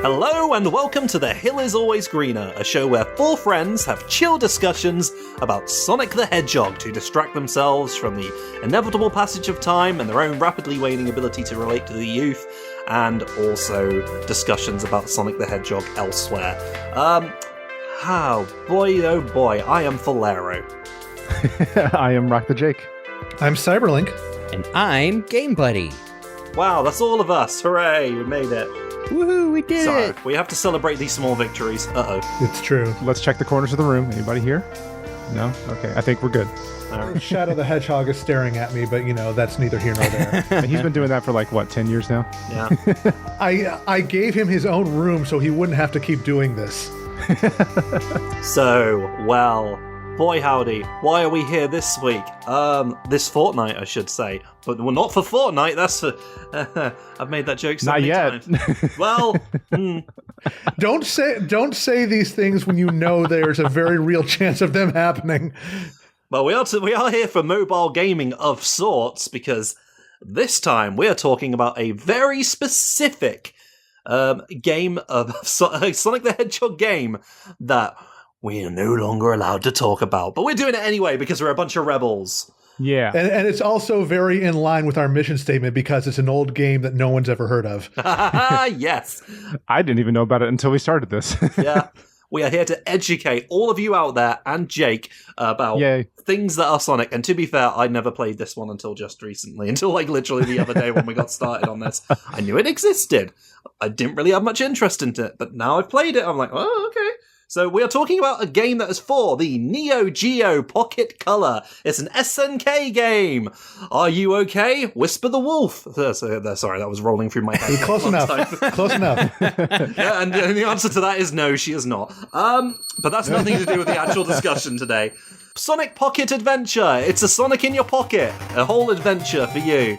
Hello and welcome to The Hill is Always Greener, a show where four friends have chill discussions about Sonic the Hedgehog to distract themselves from the inevitable passage of time and their own rapidly waning ability to relate to the youth, and also discussions about Sonic the Hedgehog elsewhere. Oh boy, I am Faulerro. I am RockTheJake. I'm CyberLink. And I'm GameBuddy. Wow, that's all of us. Hooray, we made it. Woohoo, we did it! We have to celebrate these small victories. Uh-oh. It's true. Let's check the corners of the room. Anybody here? No? Okay, I think we're good. Shadow the Hedgehog is staring at me, but that's neither here nor there. And he's been doing that for 10 years now? Yeah. I gave him his own room so he wouldn't have to keep doing this. So, well, boy howdy, why are we here this week? This fortnight, I should say. But we're not for Fortnite, that's for... I've made that joke so many times. Well, Don't say these things when you know there's a very real chance of them happening. Well, we are here for mobile gaming of sorts, because this time we are talking about a very specific game of Sonic the Hedgehog game that we are no longer allowed to talk about. But we're doing it anyway because we're a bunch of rebels. Yeah. And it's also very in line with our mission statement because it's an old game that no one's ever heard of. Yes. I didn't even know about it until we started this. Yeah. We are here to educate all of you out there and Jake about things that are Sonic. And to be fair, I never played this one until just recently, until literally the other day when we got started on this. I knew it existed. I didn't really have much interest in it, but now I've played it. I'm like, oh, okay. So we are talking about a game that is for the NeoGeo Pocket Color. It's an SNK game. Are you okay? Whisper the Wolf. Sorry, that was rolling through my head. Close enough. Close enough. Yeah, and the answer to that is no, she is not. But that's nothing to do with the actual discussion today. Sonic Pocket Adventure. It's a Sonic in your pocket. A whole adventure for you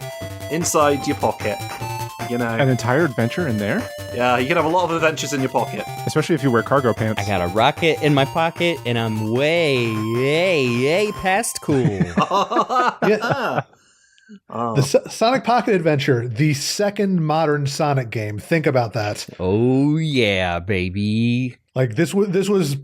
inside your pocket. An entire adventure in there? Yeah, you can have a lot of adventures in your pocket. Especially if you wear cargo pants. I got a rocket in my pocket, and I'm way past cool. Yeah. Oh. The Sonic Pocket Adventure, the second modern Sonic game. Think about that. Oh yeah, baby. This was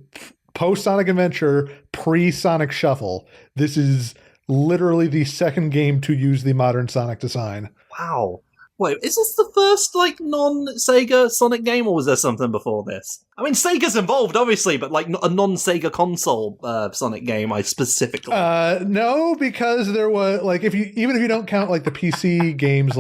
post-Sonic Adventure, pre-Sonic Shuffle. This is literally the second game to use the modern Sonic design. Wow. Wait, is this the first, non-Sega Sonic game, or was there something before this? I mean, Sega's involved, obviously, but, a non-Sega console Sonic game, I specifically... No, because there was, even if you don't count, the PC games,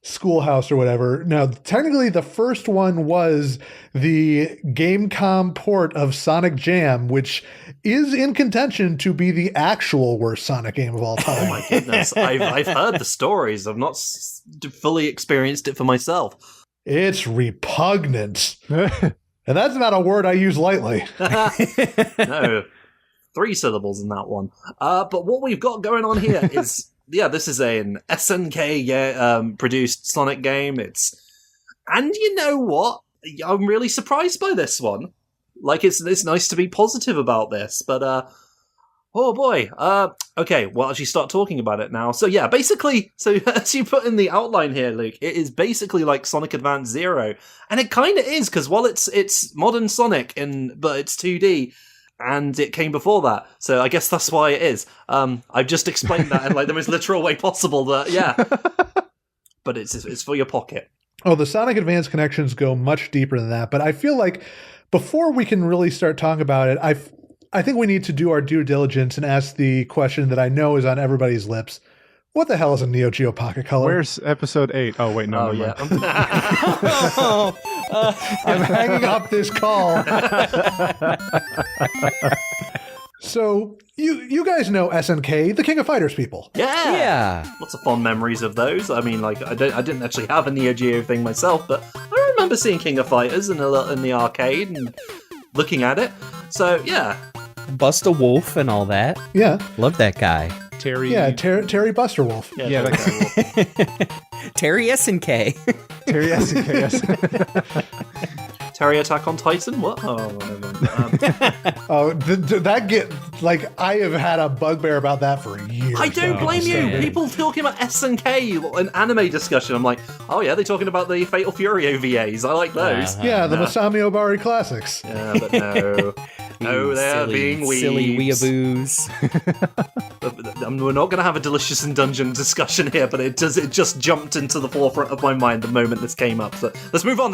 Schoolhouse or whatever. Now, technically, the first one was the Gamecom port of Sonic Jam, which is in contention to be the actual worst Sonic game of all time. Oh my goodness, I've heard the stories. I've not fully experienced it for myself. It's repugnant. And that's not a word I use lightly. No, 3 syllables in that one. But what we've got going on here is... Yeah, this is an SNK produced Sonic game. And you know what? I'm really surprised by this one. It's nice to be positive about this, but oh boy. Okay, well, actually start talking about it now. So yeah, basically, as you put in the outline here, Luke, it is basically like Sonic Advance Zero, and it kind of is because it's modern Sonic but it's 2D. And it came before that, so I guess that's why it is. I've just explained that in the most literal way possible. That but it's for your pocket. Oh, the Sonic Advance connections go much deeper than that. But I feel like before we can really start talking about it, I think we need to do our due diligence and ask the question that I know is on everybody's lips. What the hell is a NeoGeo Pocket Color? Where's episode 8? Oh, wait, no. Oh, yeah. I'm hanging up this call. So, you guys know SNK, the King of Fighters people. Yeah. Lots of fond memories of those. I mean, I didn't actually have a NeoGeo thing myself, but I remember seeing King of Fighters in the arcade and looking at it. So, yeah. Bust a Wolf and all that. Yeah. Love that guy. Terry. Yeah, Terry Buster Wolf. Yeah, that guy. Terry SNK. Terry SNK, yes. Terry Attack on Titan? What? Oh, I have had a bugbear about that for years. I don't blame you. People talking about SNK in anime discussion. I'm like, oh yeah, they're talking about the Fatal Fury OVAs. I like those. Yeah, the Masami Obari classics. Yeah, but no. No, they're being weebs. Silly weeaboos. We're not going to have a Delicious in Dungeon discussion here, but it just jumped into the forefront of my mind the moment this came up. So let's move on.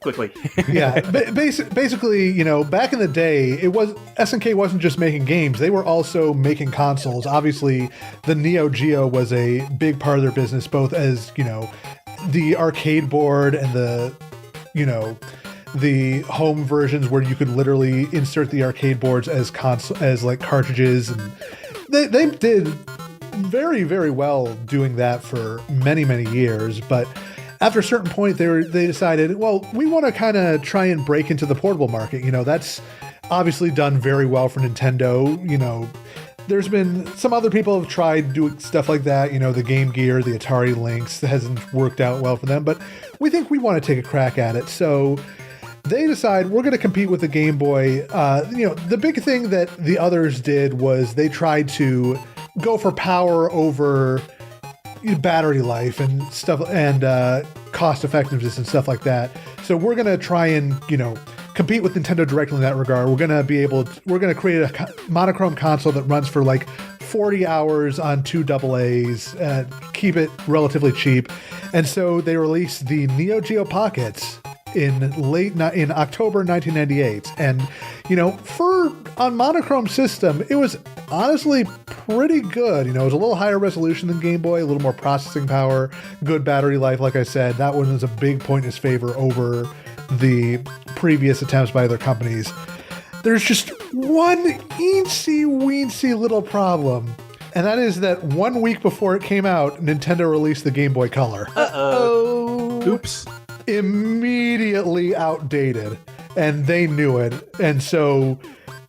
Quickly. Yeah, basically, back in the day, SNK wasn't just making games; they were also making consoles. Obviously, the NeoGeo was a big part of their business, both as the arcade board and the home versions where you could literally insert the arcade boards as cartridges, and they did very, very well doing that for many, many years. But after a certain point, they decided, well, we want to kind of try and break into the portable market. That's obviously done very well for Nintendo. There's been some other people have tried doing stuff like that. The Game Gear, the Atari Lynx, that hasn't worked out well for them. But we think we want to take a crack at it. So they decide we're going to compete with the Game Boy. The big thing that the others did was they tried to go for power over battery life and stuff, and cost effectiveness and stuff like that. So we're going to try and, compete with Nintendo directly in that regard. We're going to create a monochrome console that runs for like 40 hours on 2 AA's, keep it relatively cheap. And so they released the NeoGeo Pockets in October 1998, and on monochrome system, it was honestly pretty good. It was a little higher resolution than Game Boy, a little more processing power, good battery life. Like I said, that one was a big point in his favor over the previous attempts by other companies. There's just one eensy-weensy little problem, and that is that 1 week before it came out, Nintendo released the Game Boy Color. Oops. Immediately outdated, and they knew it. And so,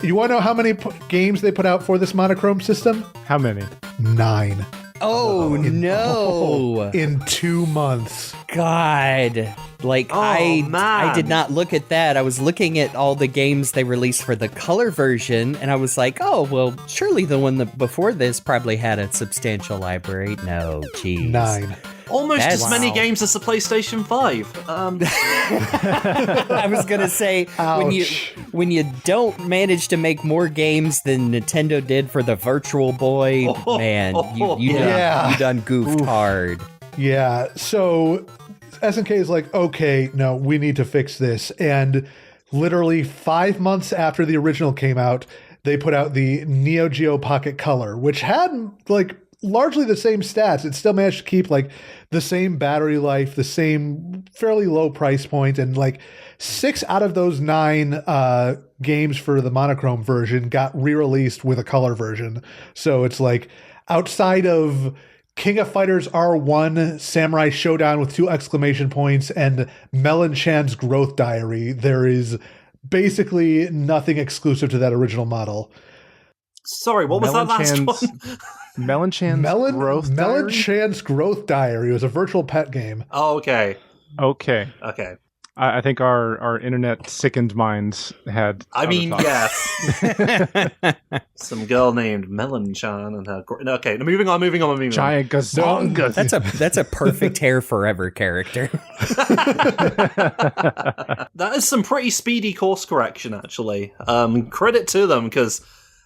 you want to know how many games they put out for this monochrome system? How many? 9. Oh, no. In 2 months. God. I did not look at that. I was looking at all the games they released for the color version, and I was like, oh, well, surely the one before this probably had a substantial library. No, geez. 9. Almost as many games as the PlayStation 5. I was gonna say, when you don't manage to make more games than Nintendo did for the Virtual Boy, you done goofed hard. Yeah, so SNK is like, okay, no, we need to fix this. And literally 5 months after the original came out, they put out the NeoGeo Pocket Color, which had largely the same stats. It still managed to keep the same battery life, the same fairly low price point, and 6 out of those 9 games for the monochrome version got re-released with a color version. So it's outside of King of Fighters R1, Samurai Showdown with 2 exclamation points, and Melon Chan's Growth Diary, there is basically nothing exclusive to that original model. Sorry, what was that last one? Melon Chan's Growth Diary. It was a virtual pet game. Oh, okay. I think our internet sickened minds had. I mean, yes. Some girl named Melon Chan and her. Okay, moving on. Giant Gazonga. That's a perfect Hair Forever character. That is some pretty speedy course correction, actually. Credit to them, because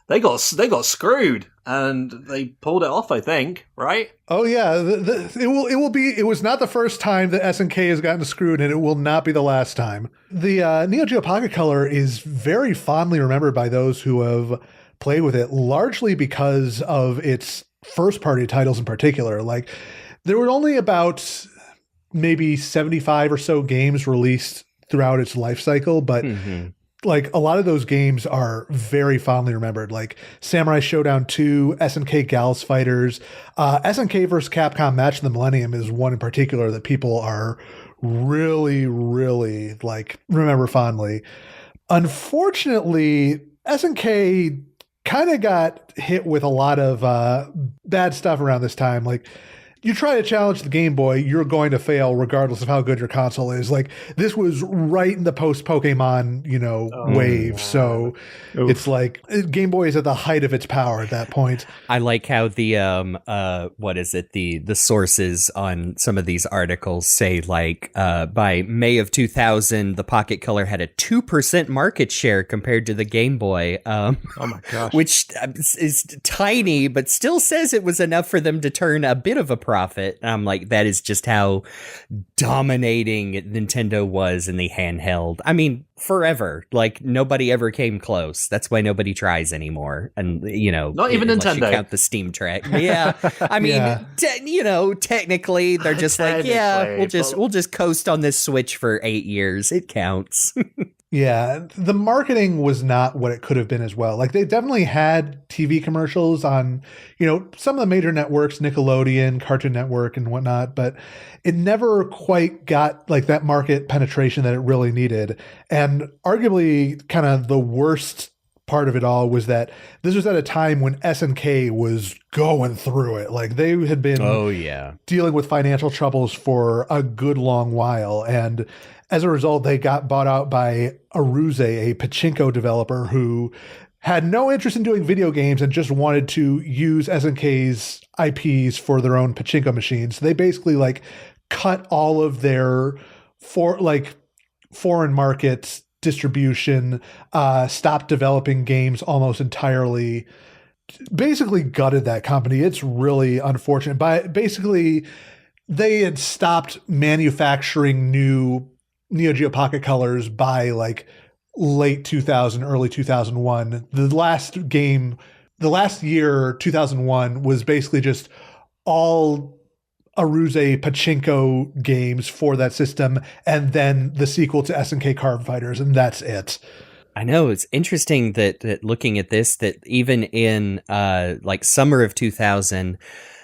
they got screwed and they pulled it off, I think, right? Oh yeah, it was not the first time that SNK has gotten screwed, and it will not be the last time. The Neo Geo Pocket Color is very fondly remembered by those who have played with it, largely because of its first party titles in particular. There were only about maybe 75 or so games released throughout its life cycle, but a lot of those games are very fondly remembered, like Samurai Showdown 2, SNK Gals Fighters, SNK vs. Capcom Match of the Millennium is one in particular that people are really, really remember fondly. Unfortunately, SNK kind of got hit with a lot of bad stuff around this time. you try to challenge the Game Boy, you're going to fail regardless of how good your console is. Like, this was right in the post-Pokemon, wave. Man. So it's like Game Boy is at the height of its power at that point. I like how the the sources on some of these articles say, like, by May of 2000, the Pocket Color had a 2% market share compared to the Game Boy. Oh my gosh. Which is tiny, but still says it was enough for them to turn a bit of a profit. And I'm like, that is just how dominating Nintendo was in the handheld. I mean, forever. Like, nobody ever came close. That's why nobody tries anymore. And, not even unless Nintendo. You count the Steam track. Yeah. I mean, technically they're just like, yeah, we'll just coast on this Switch for 8 years. It counts. Yeah, the marketing was not what it could have been as well. Like, they definitely had TV commercials on, some of the major networks, Nickelodeon, Cartoon Network, and whatnot, but it never quite got like that market penetration that it really needed. And arguably kind of the worst part of it all was that this was at a time when SNK was going through it. Like, they had been dealing with financial troubles for a good long while. And as a result, they got bought out by Aerobase, a pachinko developer who had no interest in doing video games and just wanted to use SNK's IPs for their own pachinko machines. So they basically like cut all of their foreign markets distribution, stopped developing games almost entirely, basically gutted that company. It's really unfortunate. But basically, they had stopped manufacturing new NeoGeo Pocket Colors by like late 2000, early 2001. The last year, 2001, was basically just all Aerobase pachinko games for that system, and then the sequel to SNK Card Fighters, and that's it. I know, it's interesting that looking at this, that even in like summer of 2000,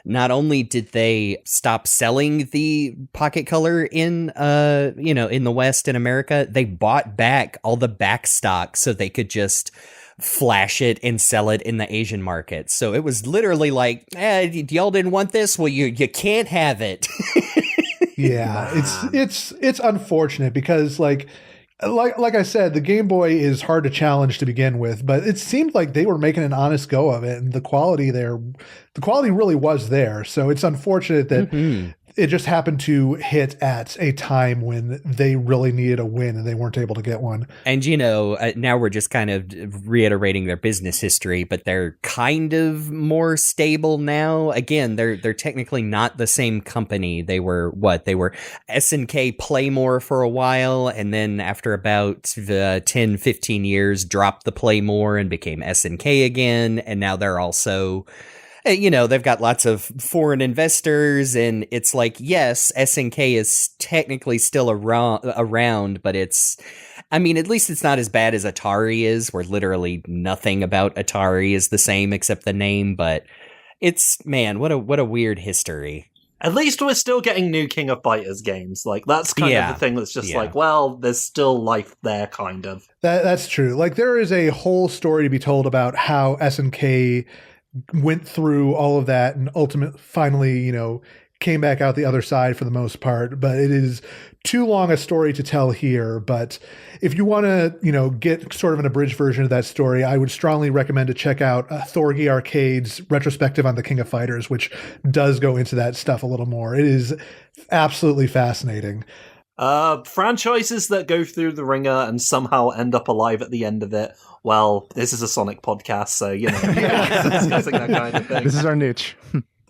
not only did they stop selling the Pocket Color in in the West in America, they bought back all the back stock so they could just flash it and sell it in the Asian market. So it was literally like, y'all didn't want this? Well, you can't have it. Yeah, it's unfortunate because like I said, the Game Boy is hard to challenge to begin with, but it seemed like they were making an honest go of it, and the quality really was there. So it's unfortunate that it just happened to hit at a time when they really needed a win and they weren't able to get one. And, now we're just kind of reiterating their business history, but they're kind of more stable now. Again, they're technically not the same company. They were SNK Playmore for a while, and then after about 10, 15 years, dropped the Playmore and became SNK again. And now they're also... they've got lots of foreign investors, and it's like, yes, SNK is technically still around, but at least it's not as bad as Atari is, where literally nothing about Atari is the same except the name. But what a weird history. At least we're still getting new King of Fighters games. Like, that's kind of the thing that's just like, well, there's still life there, kind of. That's true. Like, there is a whole story to be told about how SNK went through all of that and finally, came back out the other side for the most part. But it is too long a story to tell here. But if you want to, get sort of an abridged version of that story, I would strongly recommend to check out Thorgy Arcade's retrospective on the King of Fighters, which does go into that stuff a little more. It is absolutely fascinating. Franchises that go through the ringer and somehow end up alive at the end of it. Well, this is a Sonic podcast, so, discussing that kind of thing. This is our niche.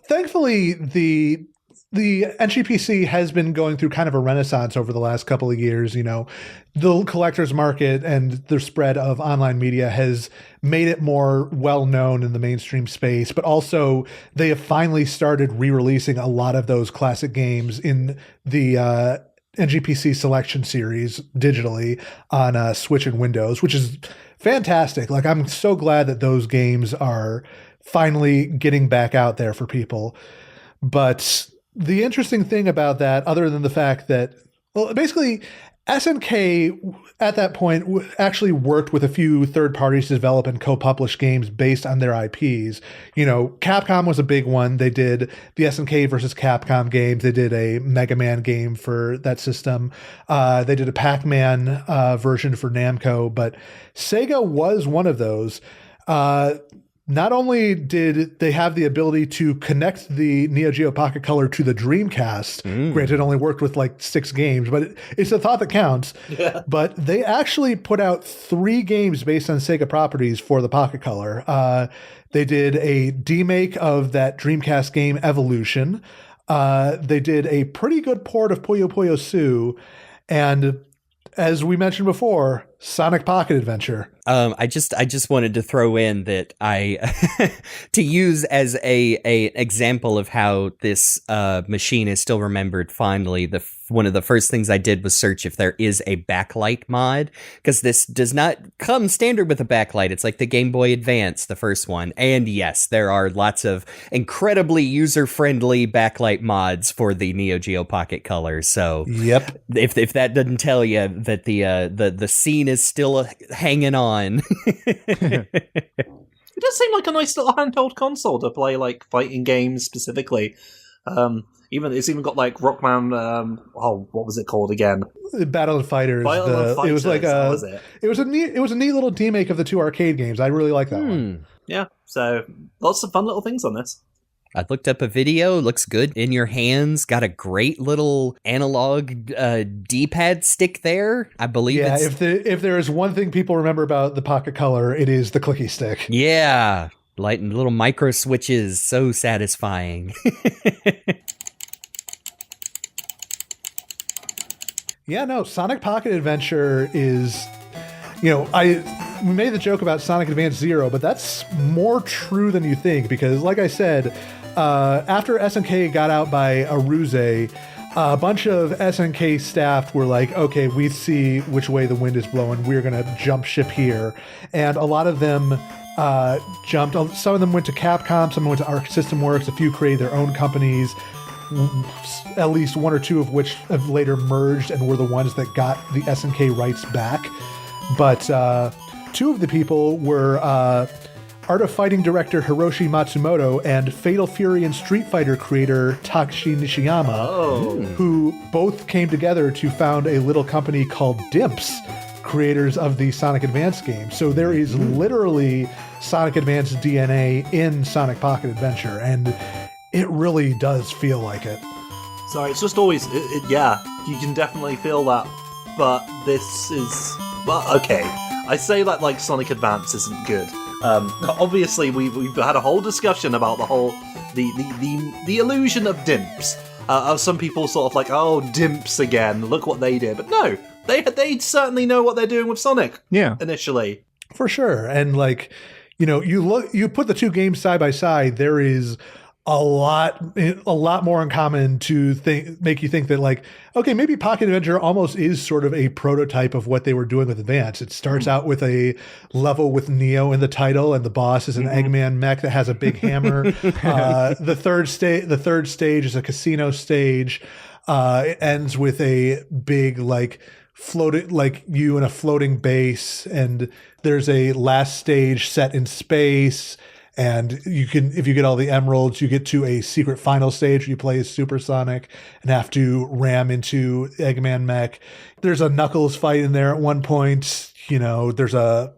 Thankfully, the NGPC has been going through kind of a renaissance over the last couple of years. The collector's market and the spread of online media has made it more well-known in the mainstream space, but also they have finally started re-releasing a lot of those classic games in the NGPC Selection Series digitally on Switch and Windows, which is fantastic. Like, I'm so glad that those games are finally getting back out there for people. But the interesting thing about that, other than the fact that, well, basically SNK at that point actually worked with a few third parties to develop and co-publish games based on their IPs. Capcom was a big one. They did the SNK versus Capcom games. They did a Mega Man game for that system. They did a Pac-Man version for Namco, but Sega was one of those. Not only did they have the ability to connect the NeoGeo Pocket Color to the Dreamcast, granted it only worked with like 6 games, but it's the thought that counts. Yeah. But they actually put out 3 games based on Sega properties for the Pocket Color. They did a demake of that Dreamcast game Evolution. They did a pretty good port of Puyo Puyo Su, and as we mentioned before, Sonic Pocket Adventure. I just wanted to throw in that to use as a example of how this machine is still remembered fondly. One of the first things I did was search if there is a backlight mod, because this does not come standard with a backlight. It's like the Game Boy Advance, the first one. And yes, there are lots of incredibly user-friendly backlight mods for the NeoGeo Pocket Color. So yep. If that doesn't tell you that the scene is still hanging on. It does seem like a nice little handheld console to play like fighting games specifically. It's even got like Rockman. What was it called again? Battle of Fighters. It was like it was a neat little remake of the 2 arcade games. I really like that one. Yeah, so lots of fun little things on this. I looked up a video. Looks good in your hands. Got a great little analog D-pad stick there. I believe. Yeah, if there is one thing people remember about the Pocket Color, it is the clicky stick. Yeah, light and little micro switches, so satisfying. Yeah, no, Sonic Pocket Adventure is, we made the joke about Sonic Advance Zero, but that's more true than you think, because like I said, after SNK got out by Aerobase, a bunch of SNK staff were like, okay, we see which way the wind is blowing, we're going to jump ship here. And a lot of them jumped, some of them went to Capcom, some went to Arc System Works, a few created their own companies, at least 1 or 2 of which have later merged and were the ones that got the SNK rights back. But 2 of the people were Art of Fighting director Hiroshi Matsumoto and Fatal Fury and Street Fighter creator Takashi Nishiyama, who both came together to found a little company called Dimps, creators of the Sonic Advance game. So there is literally Sonic Advance DNA in Sonic Pocket Adventure, and it really does feel like it. Sorry, it's just always, yeah, you can definitely feel that, but this is, okay. I say that like Sonic Advance isn't good. Obviously, we've had a whole discussion about the illusion of Dimps. Of some people sort of like, oh, Dimps again, look what they did. But no, they certainly know what they're doing with Sonic. Yeah, initially, for sure. And like, you put the 2 games side by side, there is a lot more in common to make you think that like, okay, maybe Pocket Adventure almost is sort of a prototype of what they were doing with Advance. It starts out with a level with Neo in the title, and the boss is an Eggman mech that has a big hammer. The third stage is a casino stage. It ends with a big like floated, like you in a floating base, and there's a last stage set in space. And you can, if you get all the emeralds, you get to a secret final stage where you play as Super Sonic and have to ram into Eggman mech. There's a Knuckles fight in there at one point. There's a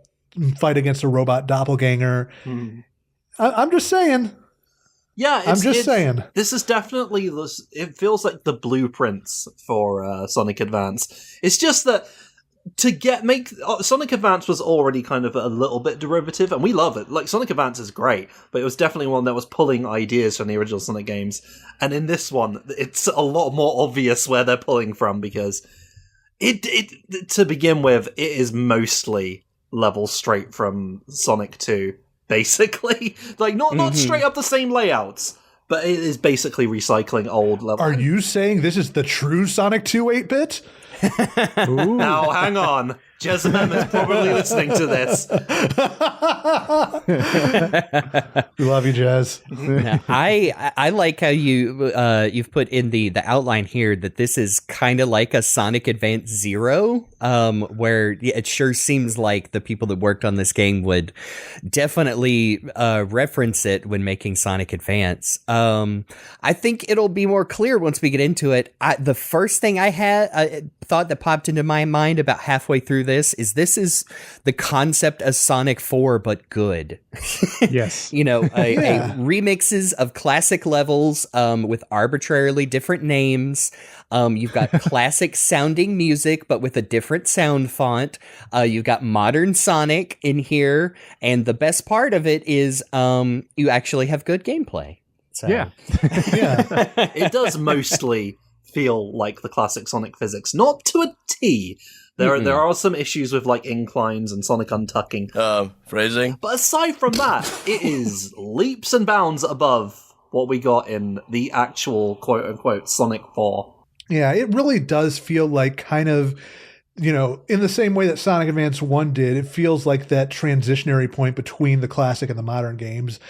fight against a robot doppelganger. I'm just saying. Yeah, I'm just saying. This is definitely, it feels like the blueprints for Sonic Advance. It's just that Sonic Advance was already kind of a little bit derivative, and we love it. Like, Sonic Advance is great, but it was definitely one that was pulling ideas from the original Sonic games. And in this one, it's a lot more obvious where they're pulling from, because it to begin with, it is mostly levels straight from Sonic 2, basically. Like, not straight up the same layouts, but it is basically recycling old levels. Are you saying this is the true Sonic 2 8-bit? Now, hang on. Jessamine is probably listening to this. We love you, Jez. Now, I like how you've put in the outline here that this is kind of like a Sonic Advance Zero, where it sure seems like the people that worked on this game would definitely reference it when making Sonic Advance. I think it'll be more clear once we get into it. The first thing I thought that popped into my mind about halfway through this is the concept of Sonic 4 but good. Yes. A remixes of classic levels with arbitrarily different names. You've got classic sounding music but with a different sound font. You've got modern Sonic in here, and the best part of it is you actually have good gameplay. So. Yeah. It does mostly feel like the classic Sonic physics, not to a T. There are some issues with like inclines and Sonic untucking. Phrasing. But aside from that, it is leaps and bounds above what we got in the actual quote-unquote Sonic 4. Yeah, it really does feel like kind of, in the same way that Sonic Advance 1 did, it feels like that transitionary point between the classic and the modern games,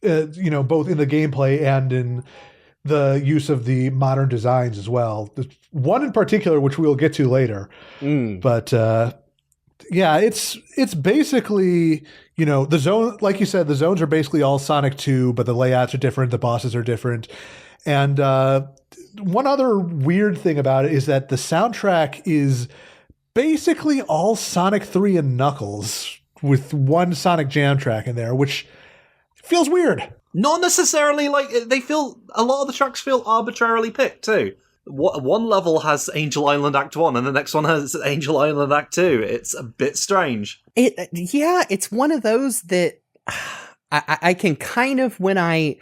both in the gameplay and in the use of the modern designs as well. One in particular, which we'll get to later. But it's basically, the zone, like you said, the zones are basically all Sonic 2, but the layouts are different, the bosses are different. And one other weird thing about it is that the soundtrack is basically all Sonic 3 and Knuckles with one Sonic Jam track in there, which feels weird. Not necessarily, like, a lot of the tracks feel arbitrarily picked, too. One level has Angel Island Act 1, and the next one has Angel Island Act 2. It's a bit strange. It's one of those that I can kind of, when I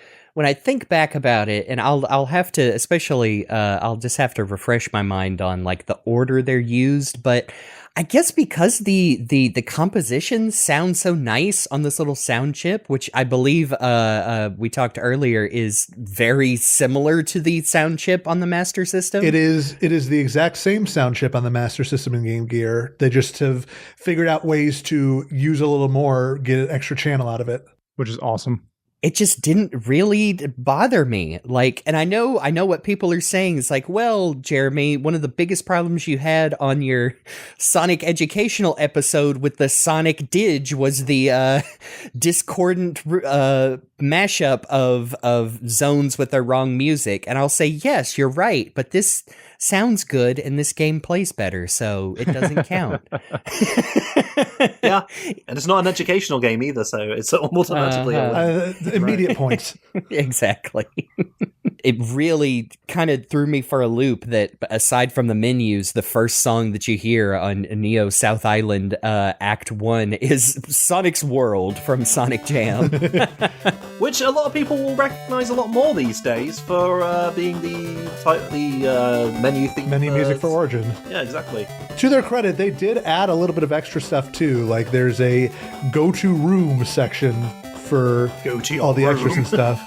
think back about it, and I'll have to, especially, I'll just have to refresh my mind on, like, the order they're used, but I guess because the composition sounds so nice on this little sound chip, which I believe we talked earlier is very similar to the sound chip on the Master System. It is the exact same sound chip on the Master System and Game Gear. They just have figured out ways to use a little more, get an extra channel out of it, which is awesome. It just didn't really bother me. Like, and I know what people are saying is like, well, Jeremy, one of the biggest problems you had on your Sonic educational episode with the Sonic Dig was the discordant mashup of zones with their wrong music. And I'll say, yes, you're right, but this sounds good and this game plays better, so it doesn't count. Yeah, and it's not an educational game either, so it's automatically immediate points. Exactly. It really kind of threw me for a loop that aside from the menus, the first song that you hear on Neo South Island Act 1 is Sonic's World from Sonic Jam. Which a lot of people will recognize a lot more these days for being the menu music for Origin. Yeah, exactly. To their credit, they did add a little bit of extra stuff too. Like there's a go-to room section for all the extras and stuff.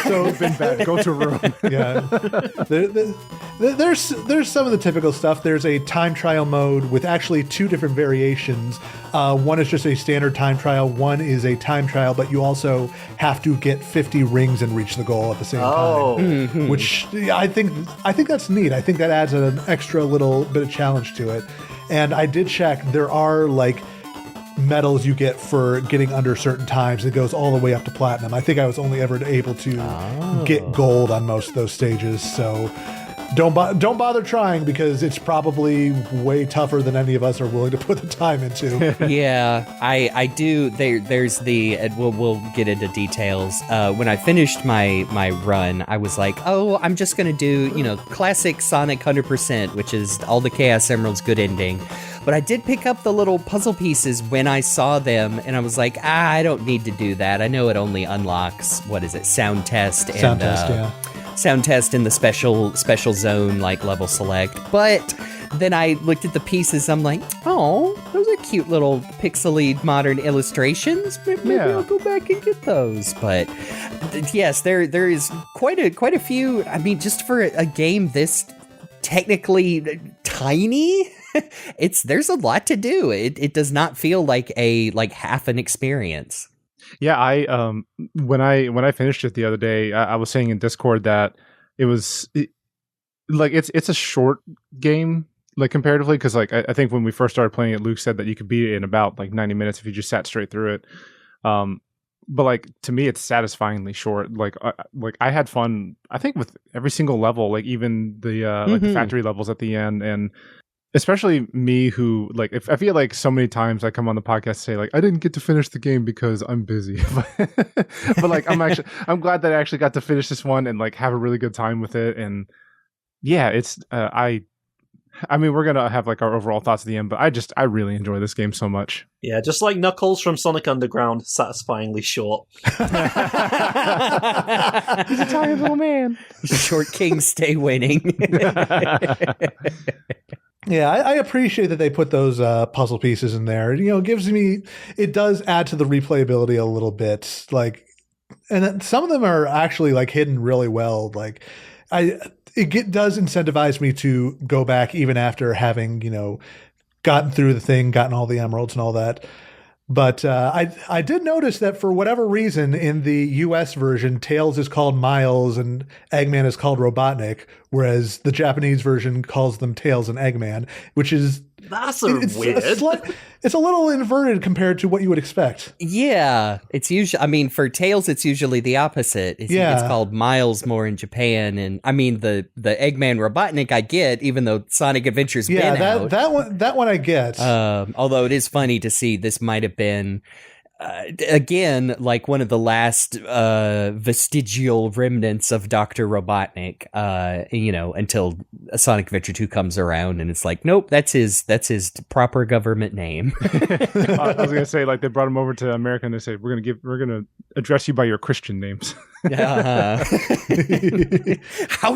So been bad. Go to room. Yeah. There's some of the typical stuff. There's a time trial mode with actually two different variations. One is just a standard time trial. One is a time trial, but you also have to get 50 rings and reach the goal at the same time. Mm-hmm. Which I think that's neat. I think that adds an extra little bit of challenge to it. And I did check. There are like medals you get for getting under certain times. It goes all the way up to platinum. I think I was only ever able to get gold on most of those stages. So don't bother trying because it's probably way tougher than any of us are willing to put the time into. Yeah, I do. There's we'll get into details. When I finished my run, I was like, oh, I'm just gonna do classic Sonic 100%, which is all the Chaos Emeralds good ending. But I did pick up the little puzzle pieces when I saw them, and I was like, I don't need to do that. I know it only unlocks, sound test sound test in the special zone, like level select. But then I looked at the pieces, I'm like, oh, those are cute little pixely modern illustrations. Maybe I'll go back and get those. But yes, there is quite a few. I mean, just for a game this technically tiny, There's a lot to do. It does not feel like half an experience. Yeah, I when I finished it the other day, I was saying in Discord that it's a short game, like comparatively, because like I think when we first started playing it, Luke said that you could beat it in about like 90 minutes if you just sat straight through it. But like to me, it's satisfyingly short. Like I had fun, I think, with every single level, like even the like the factory levels at the end, and especially me who like if I feel like so many times I come on the podcast and say like I didn't get to finish the game because I'm busy, but like I'm glad that I actually got to finish this one and like have a really good time with it. And yeah, it's I mean, we're gonna have like our overall thoughts at the end, but I really enjoy this game so much. Yeah, just like Knuckles from Sonic Underground, satisfyingly short. He's a tiny little man. Short kings stay winning. Yeah, I appreciate that they put those puzzle pieces in there. You know, it does add to the replayability a little bit. Like, and some of them are actually like hidden really well. Like, it does incentivize me to go back even after having, gotten through the thing, gotten all the emeralds and all that. But I did notice that for whatever reason in the US version, Tails is called Miles and Eggman is called Robotnik, whereas the Japanese version calls them Tails and Eggman, which is... That's weird. It's a little inverted compared to what you would expect. Yeah, it's usually. I mean, for Tails, it's usually the opposite. It's called Miles more in Japan, and I mean the Eggman Robotnik I get, even though Sonic Adventure's been out. that one I get. Although it is funny to see this might have been. Again, like one of the last vestigial remnants of Dr. Robotnik, until Sonic Adventure 2 comes around, and it's like, nope, that's his proper government name. I was gonna say, like, they brought him over to America and they say, we're gonna address you by your Christian names. How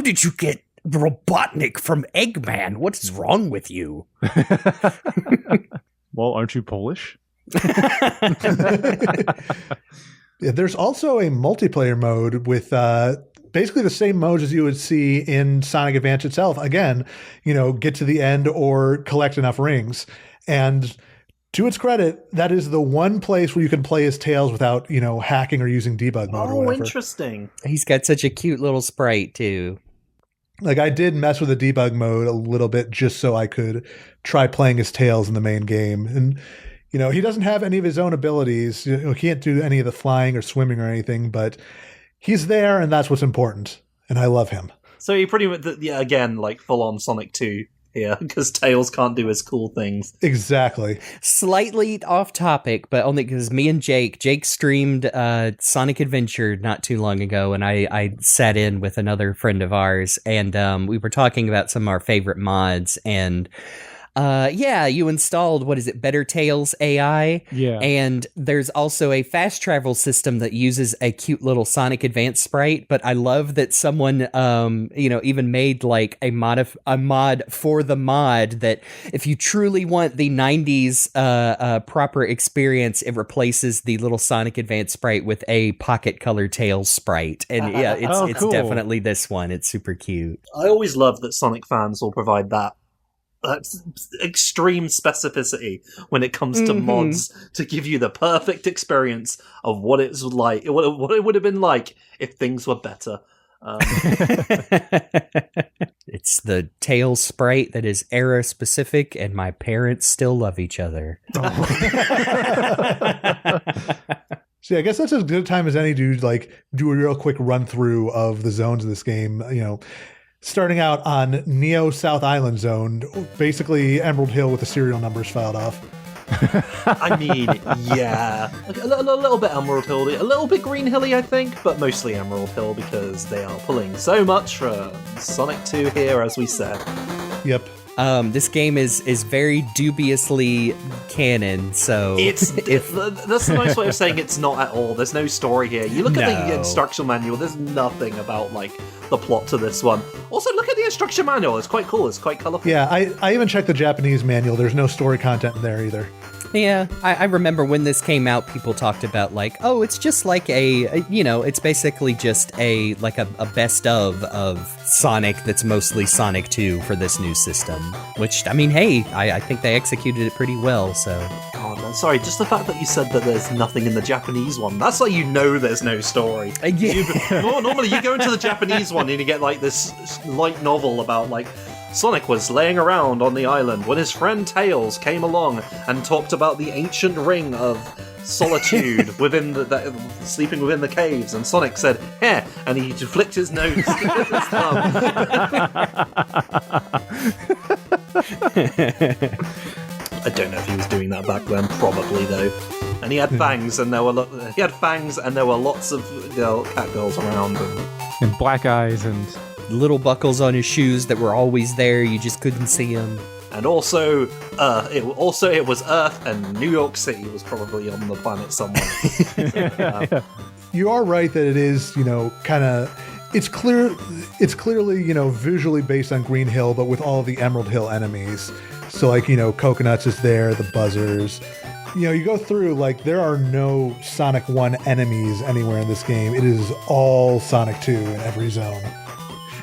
did you get Robotnik from Eggman? What's wrong with you? Well, aren't you Polish? There's also a multiplayer mode with basically the same modes as you would see in Sonic Advance itself. Again, get to the end or collect enough rings. And to its credit, that is the one place where you can play as Tails without, hacking or using debug mode or whatever. Oh, interesting. He's got such a cute little sprite, too. Like, I did mess with the debug mode a little bit just so I could try playing as Tails in the main game. And he doesn't have any of his own abilities. He can't do any of the flying or swimming or anything, but he's there, and that's what's important. And I love him. So you pretty much, again, like full-on Sonic 2 here, because Tails can't do his cool things. Exactly. Slightly off topic, but only because me and Jake streamed Sonic Adventure not too long ago, and I sat in with another friend of ours, and we were talking about some of our favorite mods, and... you installed, Better Tails AI? Yeah. And there's also a fast travel system that uses a cute little Sonic Advance sprite, but I love that someone, even made like a mod for the mod that if you truly want the 90s proper experience, it replaces the little Sonic Advance sprite with a pocket colored Tails sprite. And yeah, it's cool. definitely this one. It's super cute. I always love that Sonic fans will provide that extreme specificity when it comes to mods to give you the perfect experience of what it's like, what it would have been like if things were better. It's the Tails sprite that is era specific, and my parents still love each other. See, I guess that's as good a time as any to do a real quick run through of the zones of this game. Starting out on Neo South Island Zone, basically Emerald Hill with the serial numbers filed off. I mean, yeah. A little bit Emerald Hill, a little bit Green Hilly, I think, but mostly Emerald Hill because they are pulling so much from Sonic 2 here, as we said. Yep. This game is very dubiously canon, so... That's the nice way of saying it's not at all. There's no story here. You look at the instruction manual, there's nothing about, the plot to this one. Also, look at the instruction manual. It's quite cool. It's quite colorful. Yeah, I even checked the Japanese manual. There's no story content in there either. Yeah, I remember when this came out, people talked about like, oh, it's just like it's basically just a best of Sonic that's mostly Sonic 2 for this new system. Which, I mean, hey, I think they executed it pretty well, so. God, man, sorry, just the fact that you said that there's nothing in the Japanese one, that's like there's no story. Normally you go into the Japanese one and you get like this light novel about like, Sonic was laying around on the island when his friend Tails came along and talked about the ancient ring of solitude within sleeping within the caves, and Sonic said, "Heh," and he flicked his nose with his thumb. I don't know if he was doing that back then, probably though. And he had fangs, and there were lots of cat girls around, and black eyes and little buckles on his shoes that were always there, you just couldn't see them. And also, it was Earth, and New York City was probably on the planet somewhere. You are right that it is, it's clearly, visually based on Green Hill, but with all the Emerald Hill enemies. So like, Coconuts is there, the buzzers. You go through, like, there are no Sonic 1 enemies anywhere in this game. It is all Sonic 2 in every zone.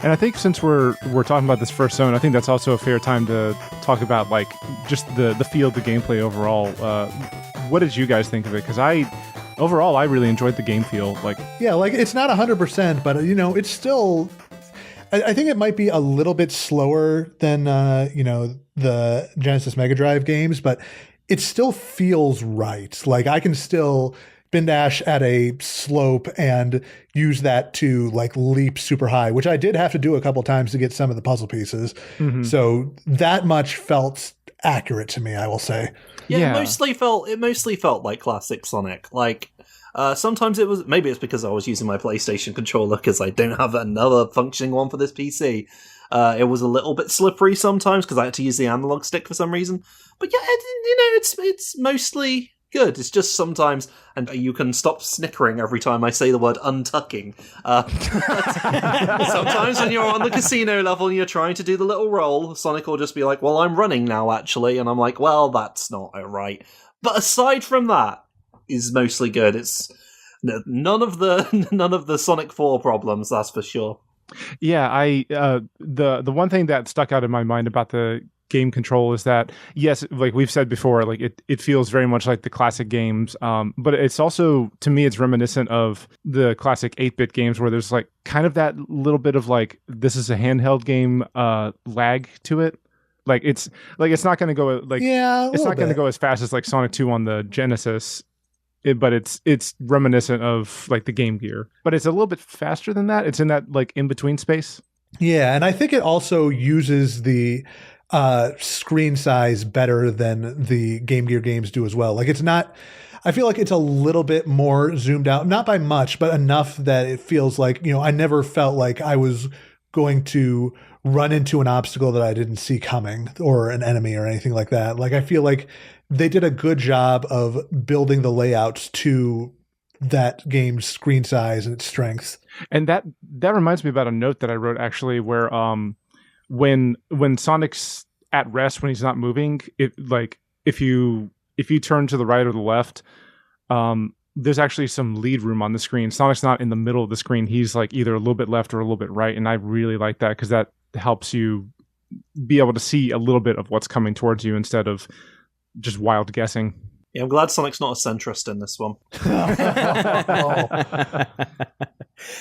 And I think since we're talking about this first zone, I think that's also a fair time to talk about like just the feel of the gameplay overall. What did you guys think of it? Because overall I really enjoyed the game feel. It's not 100%, but it's still. I think it might be a little bit slower than the Genesis Mega Drive games, but it still feels right. Like I can still spin dash at a slope and use that to like leap super high, which I did have to do a couple times to get some of the puzzle pieces. Mm-hmm. So that much felt accurate to me, I will say. Yeah. It mostly felt like classic Sonic. Like sometimes maybe it's because I was using my PlayStation controller because I don't have another functioning one for this PC. It was a little bit slippery sometimes because I had to use the analog stick for some reason. But yeah, it's mostly good. It's just sometimes, and you can stop snickering every time I say the word untucking. Sometimes when you're on the casino level and you're trying to do the little roll, Sonic will just be like, well, I'm running now, actually. And I'm like, well, that's not right. But aside from that, is mostly good. It's none of the Sonic 4 problems, that's for sure. Yeah, the one thing that stuck out in my mind about the game control is that, yes, like we've said before, like it feels very much like the classic games, but it's also, to me, it's reminiscent of the classic 8-bit games where there's like kind of that little bit of like, this is a handheld game lag to it. Like it's not going to go like, it's not going to go as fast as like Sonic 2 on the Genesis. But it's reminiscent of like the Game Gear, but it's a little bit faster than that. It's in that like in between space. Yeah, and I think it also uses the screen size better than the Game Gear games do as well. Like it's not. I feel like it's a little bit more zoomed out, not by much, but enough that it feels like I never felt like I was going to run into an obstacle that I didn't see coming or an enemy or anything like that. Like I feel like they did a good job of building the layouts to that game's screen size and its strengths. And that reminds me about a note that I wrote actually, where when Sonic's at rest, when he's not moving, it like if you turn to the right or the left, there's actually some lead room on the screen. Sonic's not in the middle of the screen. He's like either a little bit left or a little bit right, and I really like that because that helps you be able to see a little bit of what's coming towards you instead of just wild guessing. Yeah, I'm glad Sonic's not a centrist in this one.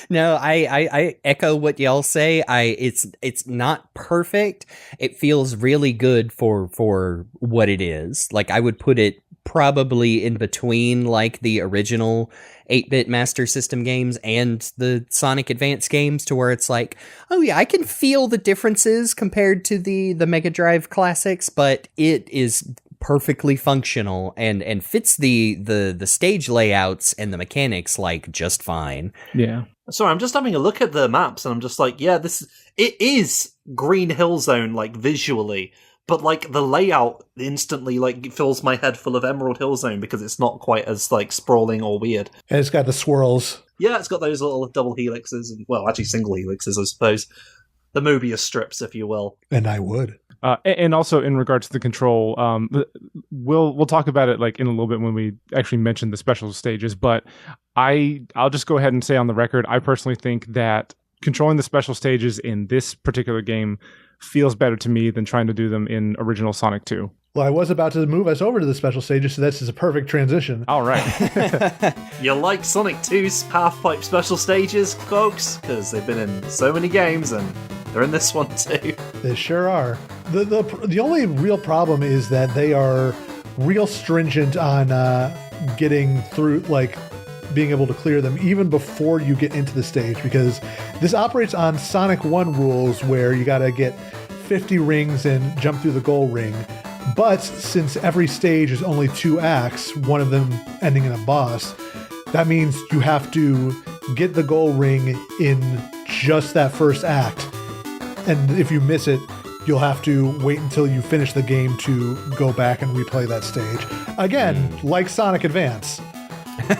No, I echo what y'all say. It's not perfect. It feels really good for what it is. Like I would put it probably in between like the original 8-bit Master System games and the Sonic Advance games, to where it's like, oh yeah, I can feel the differences compared to the Mega Drive classics, but it is perfectly functional and fits the stage layouts and the mechanics like just fine. Yeah. Sorry, I'm just having a look at the maps and I'm just like, yeah, it is Green Hill Zone like visually, but like the layout instantly like fills my head full of Emerald Hill Zone because it's not quite as like sprawling or weird. And it's got the swirls. Yeah, it's got those little double helixes and, well, actually single helixes, I suppose. The Mobius strips, if you will. And I would. And also in regards to the control, we'll talk about it like in a little bit when we actually mention the special stages. But I'll just go ahead and say on the record, I personally think that controlling the special stages in this particular game feels better to me than trying to do them in original Sonic 2. Well, I was about to move us over to the special stages, so this is a perfect transition. All right. You like Sonic 2's half-pipe special stages, folks? Because they've been in so many games, and they're in this one too. They sure are. The only real problem is that they are real stringent on getting through, like, being able to clear them even before you get into the stage, because this operates on Sonic 1 rules where you got to get 50 rings and jump through the goal ring. But since every stage is only 2 acts, one of them ending in a boss, that means you have to get the goal ring in just that first act. And if you miss it, you'll have to wait until you finish the game to go back and replay that stage. Again, like Sonic Advance.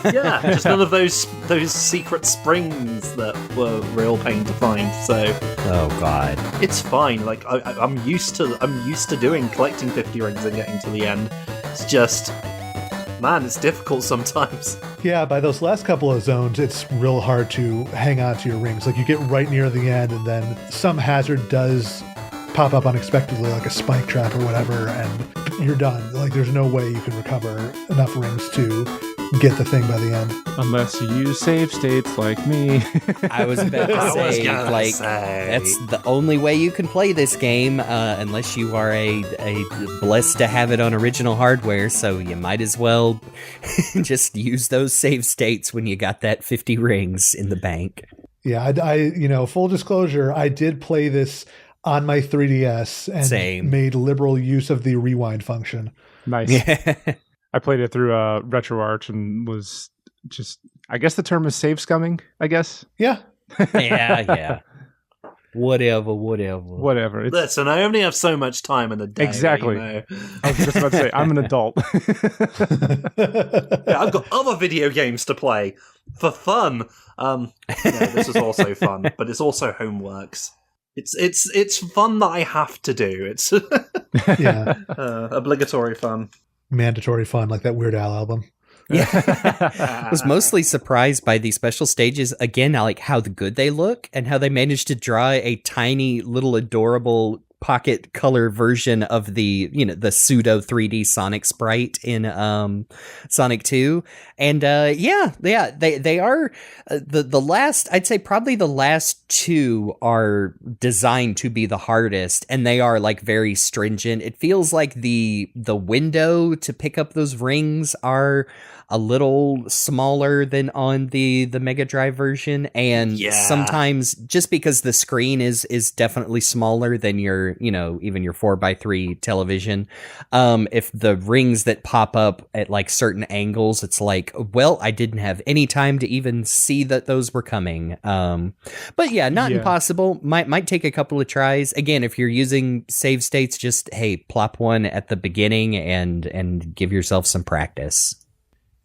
Yeah, just none of those secret springs that were real pain to find. So, oh god, it's fine. Like I'm used to collecting 50 rings and getting to the end. It's just, man, it's difficult sometimes. Yeah, by those last couple of zones, it's real hard to hang on to your rings. Like you get right near the end, and then some hazard does pop up unexpectedly, like a spike trap or whatever, and you're done. Like there's no way you can recover enough rings to get the thing by the end. Unless you use save states like me. I was about to say, that's the only way you can play this game, unless you are a blessed to have it on original hardware, so you might as well just use those save states when you got that 50 rings in the bank. Yeah, I full disclosure, I did play this on my 3DS and made liberal use of the rewind function. Nice. Yeah. I played it through RetroArch and was just, I guess the term is save scumming, I guess. Yeah. Yeah. Whatever. Listen, I only have so much time in a day. Exactly. You know? I was just about to say, I'm an adult. Yeah, I've got other video games to play for fun. This is also fun, but it's also homeworks. It's fun that I have to do. It's obligatory fun. Mandatory fun, like that Weird Al album. Yeah. I was mostly surprised by these special stages. Again, I like how good they look and how they managed to draw a tiny little adorable pocket color version of the the pseudo 3D Sonic sprite in Sonic 2. And they are the last, I'd say probably the last 2 are designed to be the hardest, and they are like very stringent. It feels like the window to pick up those rings are a little smaller than on the Mega Drive version, and sometimes just because the screen is definitely smaller than your even your 4x3 television, if the rings that pop up at like certain angles, it's like, well, I didn't have any time to even see that those were coming. But yeah, not impossible. Might take a couple of tries. Again, if you're using save states, just plop one at the beginning and give yourself some practice.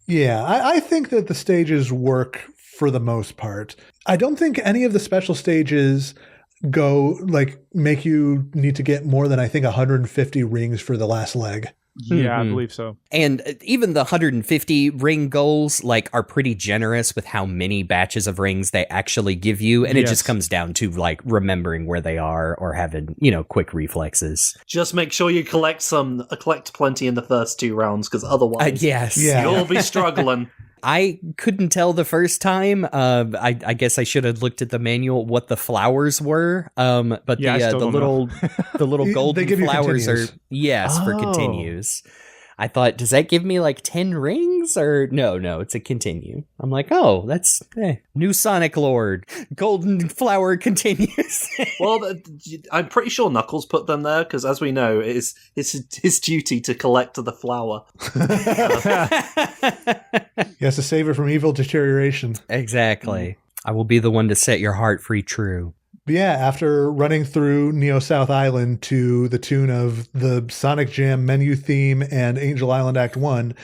Yeah, I think that the stages work for the most part. I don't think any of the special stages make you need to get more than, I think, 150 rings for the last leg. Yeah, I believe so. And even the 150 ring goals are pretty generous with how many batches of rings they actually give you, and it just comes down to remembering where they are or having quick reflexes. Just make sure you collect plenty in the first 2 rounds, because otherwise you'll be struggling. I couldn't tell the first time. I guess I should have looked at the manual what the flowers were. But the little golden flowers are for continues. I thought, does that give me 10 rings or no? It's a continue. I'm like, oh, that's new Sonic Lord. Golden flower continues. Well, I'm pretty sure Knuckles put them there because, as we know, it's his duty to collect the flower. He has to save it from evil deterioration. Exactly. I will be the one to set your heart free true. But yeah, after running through Neo South Island to the tune of the Sonic Jam menu theme and Angel Island Act 1,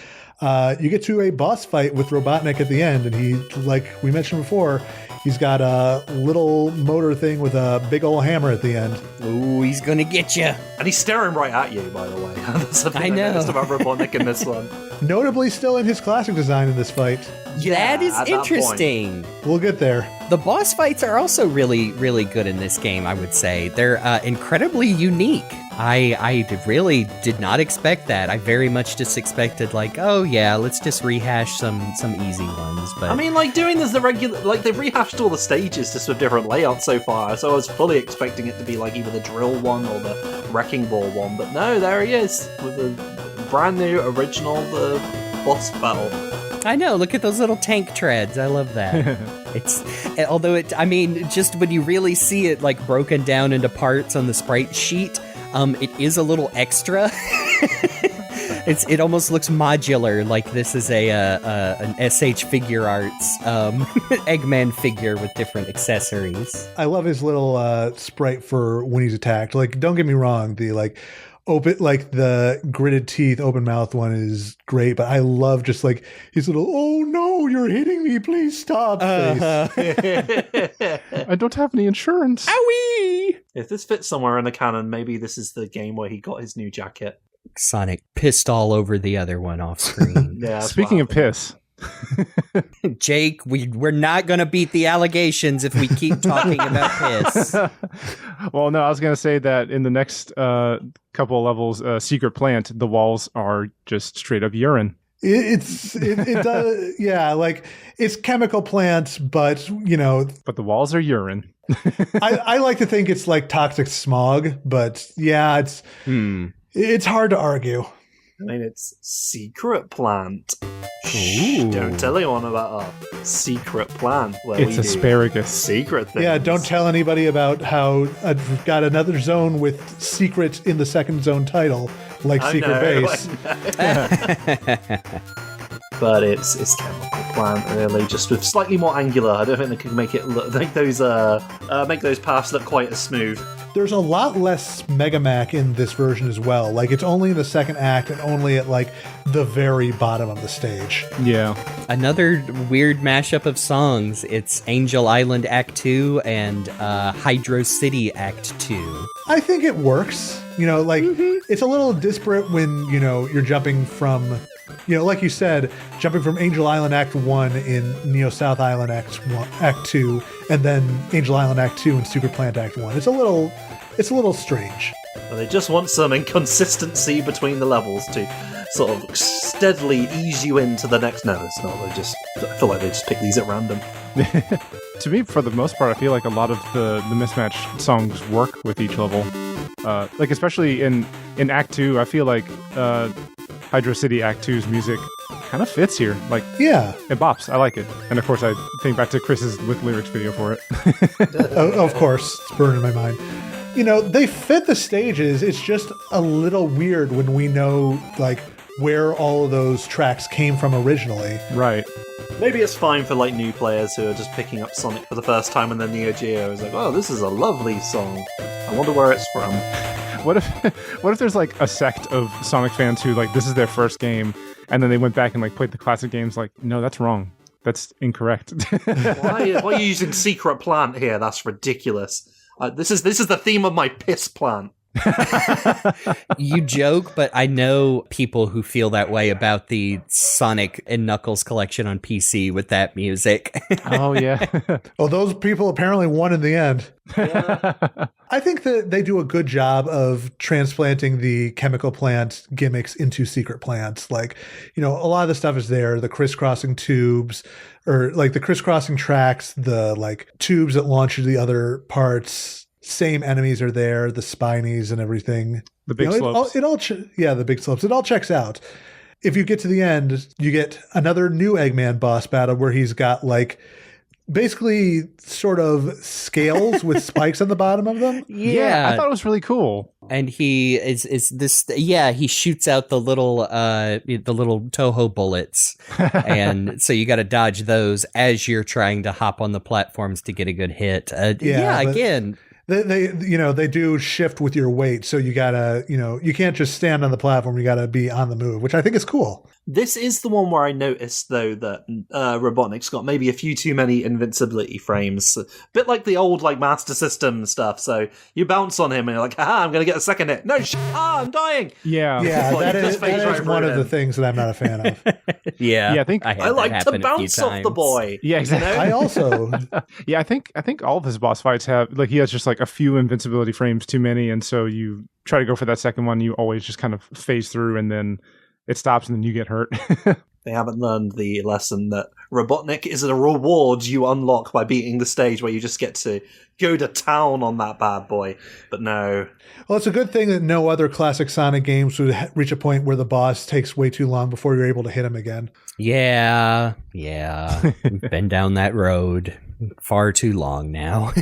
you get to a boss fight with Robotnik at the end, and he, like we mentioned before, He's got a little motor thing with a big old hammer at the end. Ooh, he's gonna get you. And he's staring right at you, by the way. That's something I know. noticed about Robotnik in this one. Notably still in his classic design in this fight. That is at that interesting. We'll get there. The boss fights are also really, really good in this game, I would say. They're incredibly unique. I really did not expect that. I very much just expected, like, oh yeah, let's just rehash some easy ones. But I mean, like, doing this the regular, like, they've rehashed all the stages just with different layouts so far, so I was fully expecting it to be like either the drill one or the wrecking ball one, but no, there he is with a brand new original boss battle. I know, look at those little tank treads. I love that. I mean, just when you really see it like broken down into parts on the sprite sheet, it is a little extra. It almost looks modular, like this is an SH Figure Arts Eggman figure with different accessories. I love his little sprite for when he's attacked. Like, don't get me wrong, the the gritted teeth, open mouth one is great, but I love just like his little, oh no, you're hitting me, please stop face. I don't have any insurance. Owie! If this fits somewhere in the canon, maybe this is the game where he got his new jacket. Sonic pissed all over the other one off screen. Yeah. Speaking of piss. Jake, we're not going to beat the allegations if we keep talking about piss. Well, no, I was going to say that in the next couple of levels, Secret Plant, the walls are just straight up urine. It does, yeah, like it's chemical plants, but But the walls are urine. I like to think it's like toxic smog, but yeah, it's hard to argue. I mean, it's Secret Plant. Ooh. Don't tell anyone about our secret plan. Where It's we asparagus. Do secret things. Yeah, don't tell anybody about how I've got another zone with secret in the second zone title, like Secret Base. But it's chemical plant, really, just with slightly more angular. I don't think they could make it look make those paths look quite as smooth. There's a lot less Mega Mac in this version as well. Like, it's only in the second act and only at like the very bottom of the stage. Yeah. Another weird mashup of songs. It's Angel Island Act 2 and Hydro City Act 2. I think it works. It's a little disparate when, you're jumping from, like you said, jumping from Angel Island Act 1 in Neo South Island Act 2, and then Angel Island Act 2 and Secret Plant Act 1. It's a little strange. Well, they just want some inconsistency between the levels to sort of steadily ease you into the next. No, it's not. I feel like they just pick these at random. To me, for the most part, I feel like a lot of the mismatched songs work with each level. Like especially in Act 2, I feel like Hydro City Act 2's music kind of fits here. Like, yeah, it bops. I like it. And of course, I think back to Chris's with lyrics video for it. Of course, it's burned in my mind. They fit the stages. It's just a little weird when we know like where all of those tracks came from originally. Right. Maybe it's fine for like new players who are just picking up Sonic for the first time, and then NeoGeo is like, oh, this is a lovely song. I wonder where it's from. What if there's like a sect of Sonic fans who like this is their first game, and then they went back and like played the classic games? Like, no, that's wrong. That's incorrect. Why are you using Secret Plant here? That's ridiculous. This is the theme of my piss plant. You joke, but I know people who feel that way about the Sonic and Knuckles collection on PC with that music. Oh, yeah. Well, those people apparently won in the end. Yeah. I think that they do a good job of transplanting the chemical plant gimmicks into secret plants. Like, a lot of the stuff is there, the crisscrossing tubes, or like the crisscrossing tracks, the like tubes that launch you to the other parts. Same enemies are there, the spinies and everything. The big slopes. The big slopes. It all checks out. If you get to the end, you get another new Eggman boss battle where he's got like basically sort of scales with spikes on the bottom of them. Yeah, I thought it was really cool. And he he shoots out the little Toho bullets. And so you got to dodge those as you're trying to hop on the platforms to get a good hit. Again, They do shift with your weight, so you gotta, you can't just stand on the platform. You gotta be on the move, which I think is cool. This is the one where I noticed, though, that Robotnik's got maybe a few too many invincibility frames. A bit like the old Master System stuff. So you bounce on him and you're like, haha, I'm going to get a second hit. No, I'm dying. Yeah, that is one of the things that I'm not a fan of. Yeah, I think I like to bounce off the boy. Yeah, exactly. I also... Yeah, I think all of his boss fights have, he has just a few invincibility frames too many, and so you try to go for that second one, you always just kind of phase through, and then it stops, and then you get hurt. They haven't learned the lesson that Robotnik is a reward you unlock by beating the stage where you just get to go to town on that bad boy. But no. Well, it's a good thing that no other classic Sonic games would reach a point where the boss takes way too long before you're able to hit him again. Yeah. Been down that road far too long now.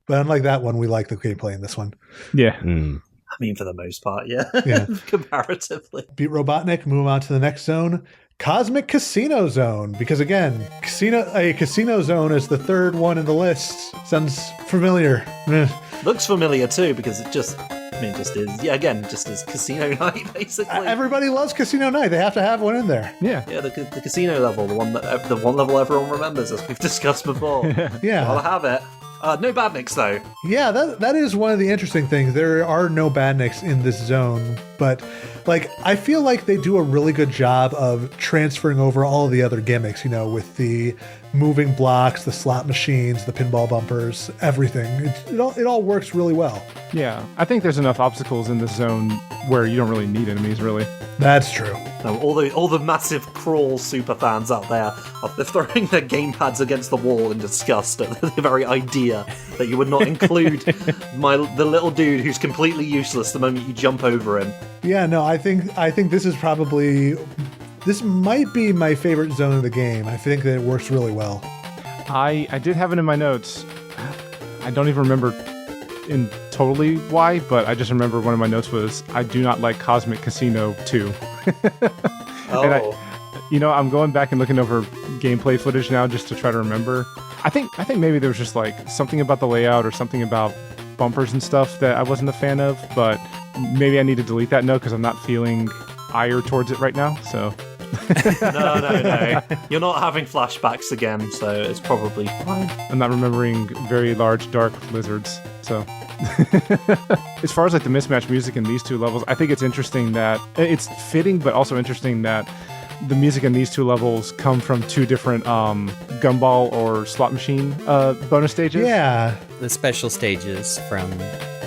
But unlike that one, we like the gameplay in this one. Yeah. I mean, for the most part, yeah. Comparatively. Beat Robotnik, move on to the next zone. Cosmic Casino Zone. Because again, a casino zone is the third one in the list. Sounds familiar. Looks familiar too, because it just is. Yeah, again, just is Casino Night, basically. Everybody loves Casino Night. They have to have one in there. Yeah. Yeah, the casino level, the one level everyone remembers, as we've discussed before. Yeah. I'll have it. No badniks, though. Yeah, that is one of the interesting things. There are no badniks in this zone, but I feel like they do a really good job of transferring over all of the other gimmicks, with the moving blocks, the slot machines, the pinball bumpers, everything. It all works really well. Yeah. I think there's enough obstacles in this zone where you don't really need enemies, really. That's true. No, all the massive crawl super fans out there are throwing their gamepads against the wall in disgust at the very idea that you would not include the little dude who's completely useless the moment you jump over him. Yeah, no, I think this might be my favorite zone of the game. I think that it works really well. I did have it in my notes. I don't even remember in totally why, but I just remember one of my notes was, I do not like Cosmic Casino 2. Oh. And I'm going back and looking over gameplay footage now just to try to remember. I think maybe there was just something about the layout or something about bumpers and stuff that I wasn't a fan of, but maybe I need to delete that note because I'm not feeling ire towards it right now, so... No. You're not having flashbacks again, so it's probably fine. I'm not remembering very large, dark lizards, so... As far as the mismatch music in these two levels, I think it's interesting that... It's fitting, but also interesting that the music in these two levels come from two different gumball or slot machine bonus stages. Yeah. The special stages from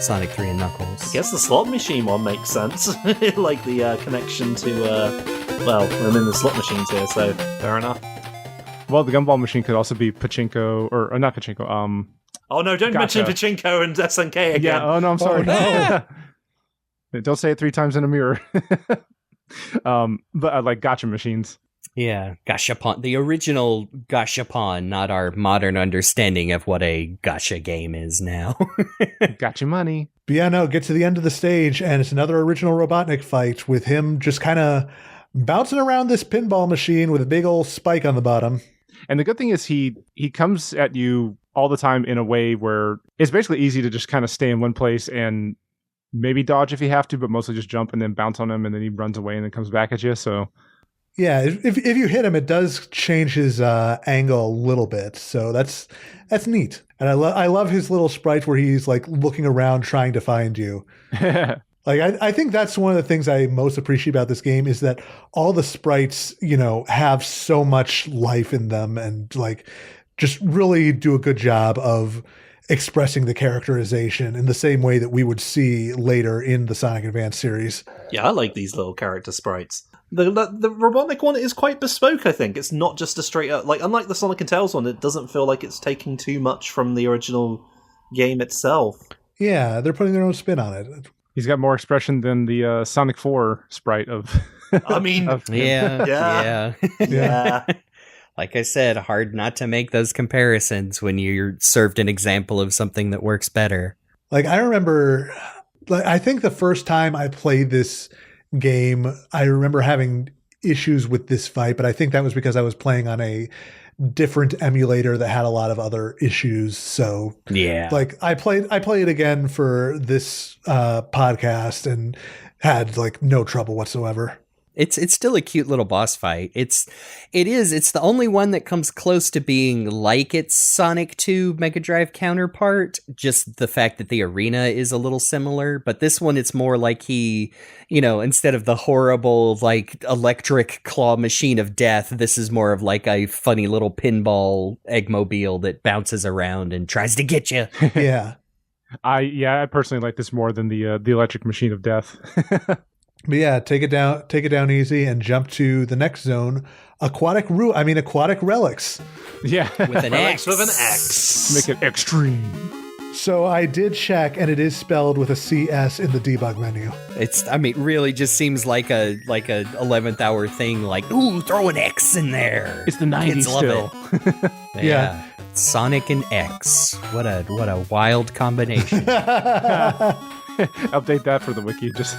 Sonic 3 and Knuckles. I guess the slot machine one makes sense. The connection to... I'm in the slot machines here, so fair enough. Well, the gumball machine could also be pachinko, or not pachinko, Oh no, don't mention pachinko and SNK again. Yeah, oh no, I'm sorry. Oh, no. Don't say it 3 times in a mirror. But I like gotcha machines. Yeah, gashapon. The original gashapon, not our modern understanding of what a gacha game is now. Gotcha money. But yeah, no, get to the end of the stage, and it's another original Robotnik fight with him just kind of bouncing around this pinball machine with a big old spike on the bottom. And the good thing is he comes at you all the time in a way where it's basically easy to just kind of stay in one place and maybe dodge if you have to, but mostly just jump and then bounce on him, and then he runs away and then comes back at you, so... Yeah, if you hit him, it does change his angle a little bit, so that's neat. And I love his little sprite where he's looking around trying to find you. I think that's one of the things I most appreciate about this game is that all the sprites, have so much life in them and just really do a good job of expressing the characterization in the same way that we would see later in the Sonic Advance series. Yeah, I like these little character sprites. The Robotnik one is quite bespoke, I think. It's not just a straight up... unlike the Sonic and Tails one, it doesn't feel like it's taking too much from the original game itself. Yeah, they're putting their own spin on it. He's got more expression than the Sonic 4 sprite of... I mean... Yeah. Like I said, hard not to make those comparisons when you're served an example of something that works better. I remember... I think the first time I played this game, I remember having issues with this fight, but I think that was because I was playing on a different emulator that had a lot of other issues. So yeah, I played it again for this podcast and had no trouble whatsoever. It's still a cute little boss fight. It's the only one that comes close to being like its Sonic 2 Mega Drive counterpart. Just the fact that the arena is a little similar, but this one it's more like he, instead of the horrible like electric claw machine of death, this is more of like a funny little pinball eggmobile that bounces around and tries to get you. Yeah. I personally like this more than the electric machine of death. But yeah, take it down easy and jump to the next zone, Aquatic Relics. Yeah. With an X. With an X. Make it extreme. So I did check, and it is spelled with a CS in the debug menu. Really just seems like a 11th hour thing, like, ooh, throw an X in there. It's the 90s still. Yeah. Sonic and X. What a wild combination. Update that for the wiki. Just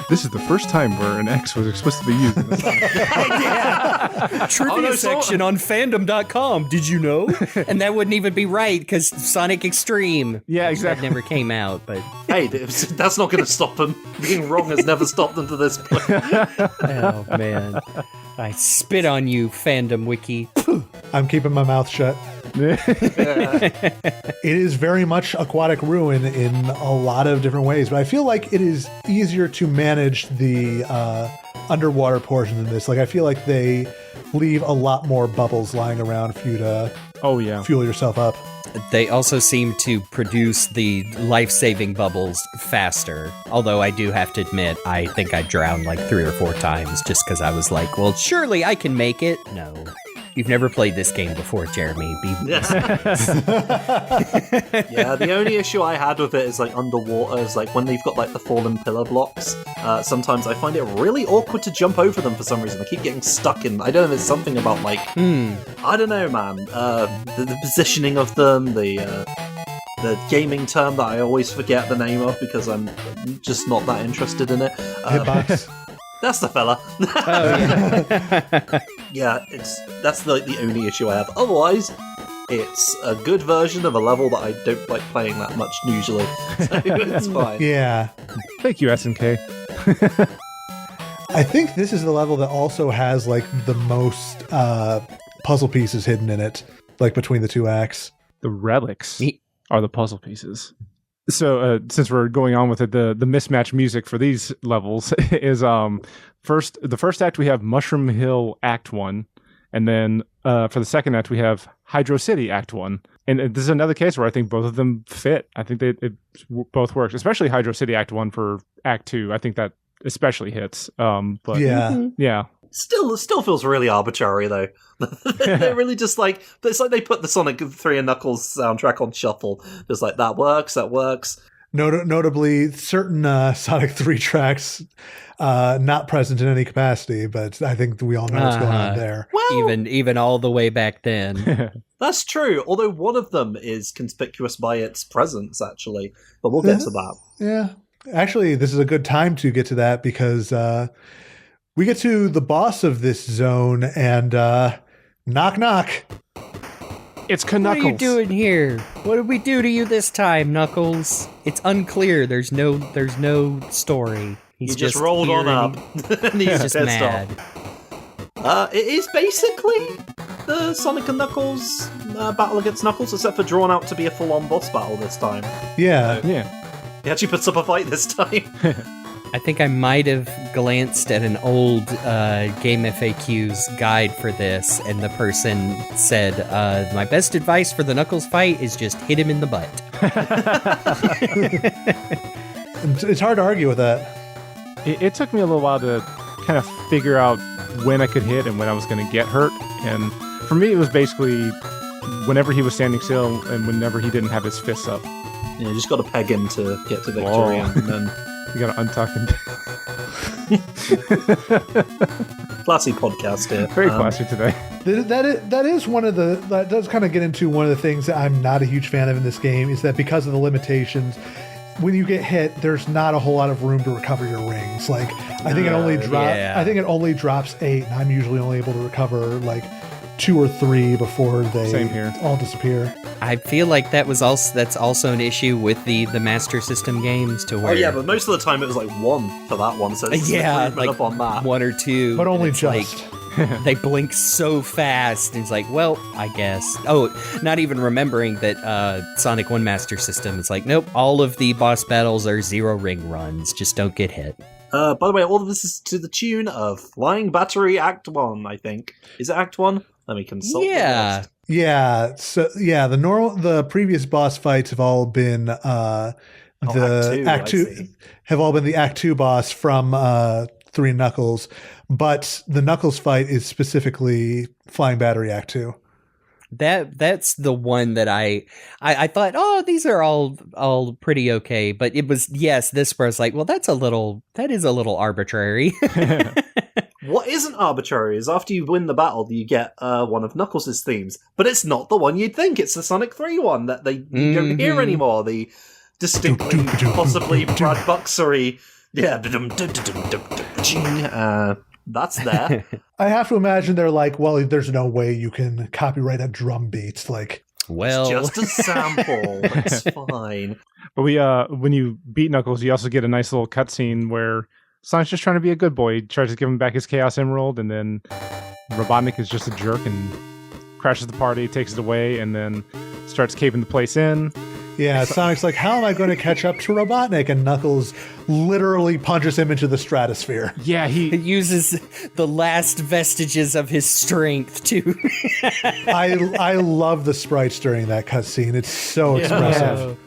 this is the first time where an X was explicitly used in the Sonic. Yeah. Trivia section on fandom.com. Did you know? And that wouldn't even be right because Sonic Extreme. Yeah, exactly. That never came out, but hey, that's not going to stop them. Being wrong has never stopped them to this point. Oh man, I spit on you, fandom wiki. I'm keeping my mouth shut. It is very much Aquatic Ruin in a lot of different ways, but I feel like it is easier to manage the underwater portion of this. Like I feel like they leave a lot more bubbles lying around for you to fuel yourself up. They also seem to produce the life-saving bubbles faster. Although I do have to admit, I think I drowned like 3 or 4 times just because I was like, well, surely I can make it. No. You've never played this game before, Jeremy. Yeah, the only issue I had with it is like underwater is like when they've got like the fallen pillar blocks. Sometimes I find it really awkward to jump over them for some reason. I keep getting stuck in. I don't know. There's something about like I don't know, man. The positioning of them, the gaming term that I always forget the name of because I'm just not that interested in it. Hitbox. That's the fella. Oh, yeah. That's like the only issue I have. Otherwise, it's a good version of a level that I don't like playing that much usually. So it's fine. Yeah. Thank you, SNK. I think this is the level that also has like the most puzzle pieces hidden in it, like between the 2 acts. The relics are the puzzle pieces. So since we're going on with it, the mismatch music for these levels is the first act we have Mushroom Hill Act 1, and then for the second act we have Hydro City Act 1. And this is another case where I think both of them fit. I think it both works, especially Hydro City Act 1 for Act 2. I think that especially hits. But yeah. Still feels really arbitrary though. They're really just like it's like they put the Sonic 3 and Knuckles soundtrack on shuffle. Just like that works. Notably, certain Sonic 3 tracks not present in any capacity, but I think we all know what's going on there. Well, even all the way back then. That's true. Although one of them is conspicuous by its presence, actually. But we'll get to that. Yeah, actually, this is a good time to get to that because we get to the boss of this zone and knock knock. It's Knuckles. What are you doing here? What did we do to you this time, Knuckles? It's unclear. There's no story. He just rolled on up. And he's just mad. It is basically the Sonic and Knuckles battle against Knuckles, except for drawn out to be a full-on boss battle this time. Yeah. So, he actually puts up a fight this time. I think I might have glanced at an old Game FAQ's guide for this, and the person said, my best advice for the Knuckles fight is just hit him in the butt. It's hard to argue with that. It took me a little while to kind of figure out when I could hit and when I was going to get hurt. And for me, it was basically whenever he was standing still and whenever he didn't have his fists up. Yeah, you just got to peg him to get to victory. And then... You got to untuck him. Classy podcast here. Very classy today. That does kind of get into one of the things that I'm not a huge fan of in this game is that because of the limitations, when you get hit, there's not a whole lot of room to recover your rings. Like I think it only drops 8, and I'm usually only able to recover like 2 or 3 before they Same here. all disappear. I feel like that's also an issue with the Master System games to where. Oh yeah, but most of the time it was like 1 for that one. So it's like up on that. 1 or 2, But only it's just. like, they blink so fast. And it's like, well, I guess. Oh, not even remembering that Sonic 1 Master System is like, nope, all of the boss battles are 0 ring runs. Just don't get hit. By the way, all of this is to the tune of Flying Battery Act 1, I think. Is it Act 1? Let me consult. Yeah. Yeah, so the previous boss fights have all been Act 2 have all been the Act 2 boss from 3 Knuckles, but the Knuckles fight is specifically Flying Battery Act 2. That's the one that I thought, oh, these are all pretty okay, but it was this where I was like, well, that is a little arbitrary. What isn't arbitrary is after you win the battle, you get one of Knuckles' themes, but it's not the one you'd think. It's the Sonic 3 one that you don't hear anymore. The distinctly, possibly Brad Buxery, that's there. I have to imagine they're like, well, there's no way you can copyright a drum beat. Like, it's just a sample. It's fine. But when you beat Knuckles, you also get a nice little cutscene where Sonic's just trying to be a good boy. He tries to give him back his Chaos Emerald, and then Robotnik is just a jerk and crashes the party, takes it away, and then starts caving the place in. Yeah, Sonic's like, how am I going to catch up to Robotnik? And Knuckles literally punches him into the stratosphere. Yeah, he uses the last vestiges of his strength to. I love the sprites during that cutscene. It's so expressive.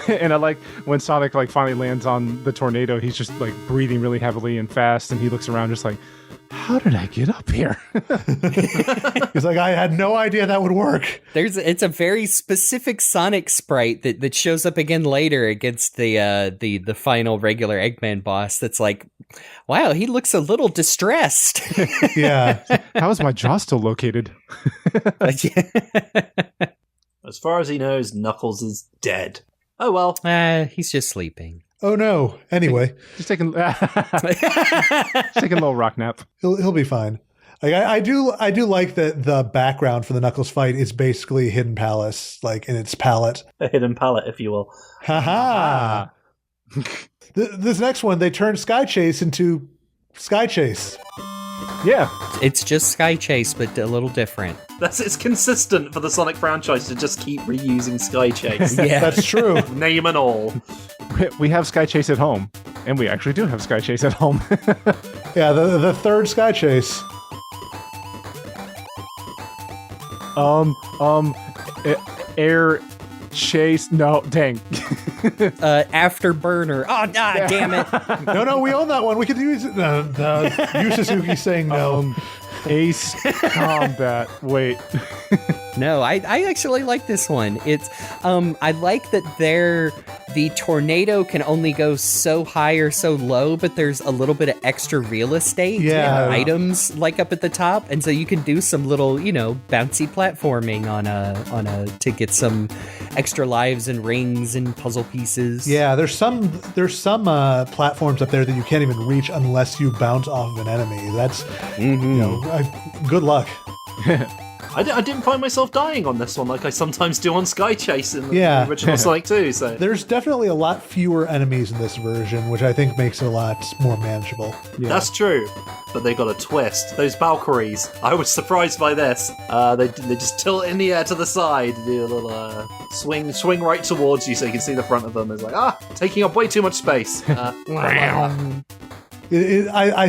And I like when Sonic finally lands on the tornado, he's just breathing really heavily and fast, and he looks around just like, how did I get up here? He's like, I had no idea that would work. It's a very specific Sonic sprite that shows up again later against the final regular Eggman boss. That's like, wow, he looks a little distressed. Yeah. How is my jaw still located? As far as he knows, Knuckles is dead. Oh well. He's just sleeping. Oh no. Anyway, just taking a little rock nap. He'll be fine. Like I do like that the background for the Knuckles fight is basically a hidden palace, in its palette. A hidden palette, if you will. Haha. This next one, they turned Sky Chase into Sky Chase. Yeah. It's just Sky Chase, but a little different. It's consistent for the Sonic franchise to just keep reusing Sky Chase. Yeah, that's true. Name and all. We have Sky Chase at home, and we actually do have Sky Chase at home. Yeah, the third Sky Chase. Air Chase. No, dang. Afterburner. Oh, damn it. No, we own that one. We could use it. Yu Suzuki saying no. Ace Combat. Wait. No, I actually like this one. It's I like that the tornado can only go so high or so low, but there's a little bit of extra real estate and items up at the top, and so you can do some little, bouncy platforming on a to get some extra lives and rings and puzzle pieces. Yeah, there's some platforms up there that you can't even reach unless you bounce off of an enemy. That's good luck. I didn't find myself dying on this one like I sometimes do on Sky Chase in the original Sonic 2. So there's definitely a lot fewer enemies in this version, which I think makes it a lot more manageable. Yeah. That's true, but they got a twist. Those Valkyries, I was surprised by this. They just tilt in the air to the side, do a little swing right towards you so you can see the front of them. It's like, taking up way too much space. I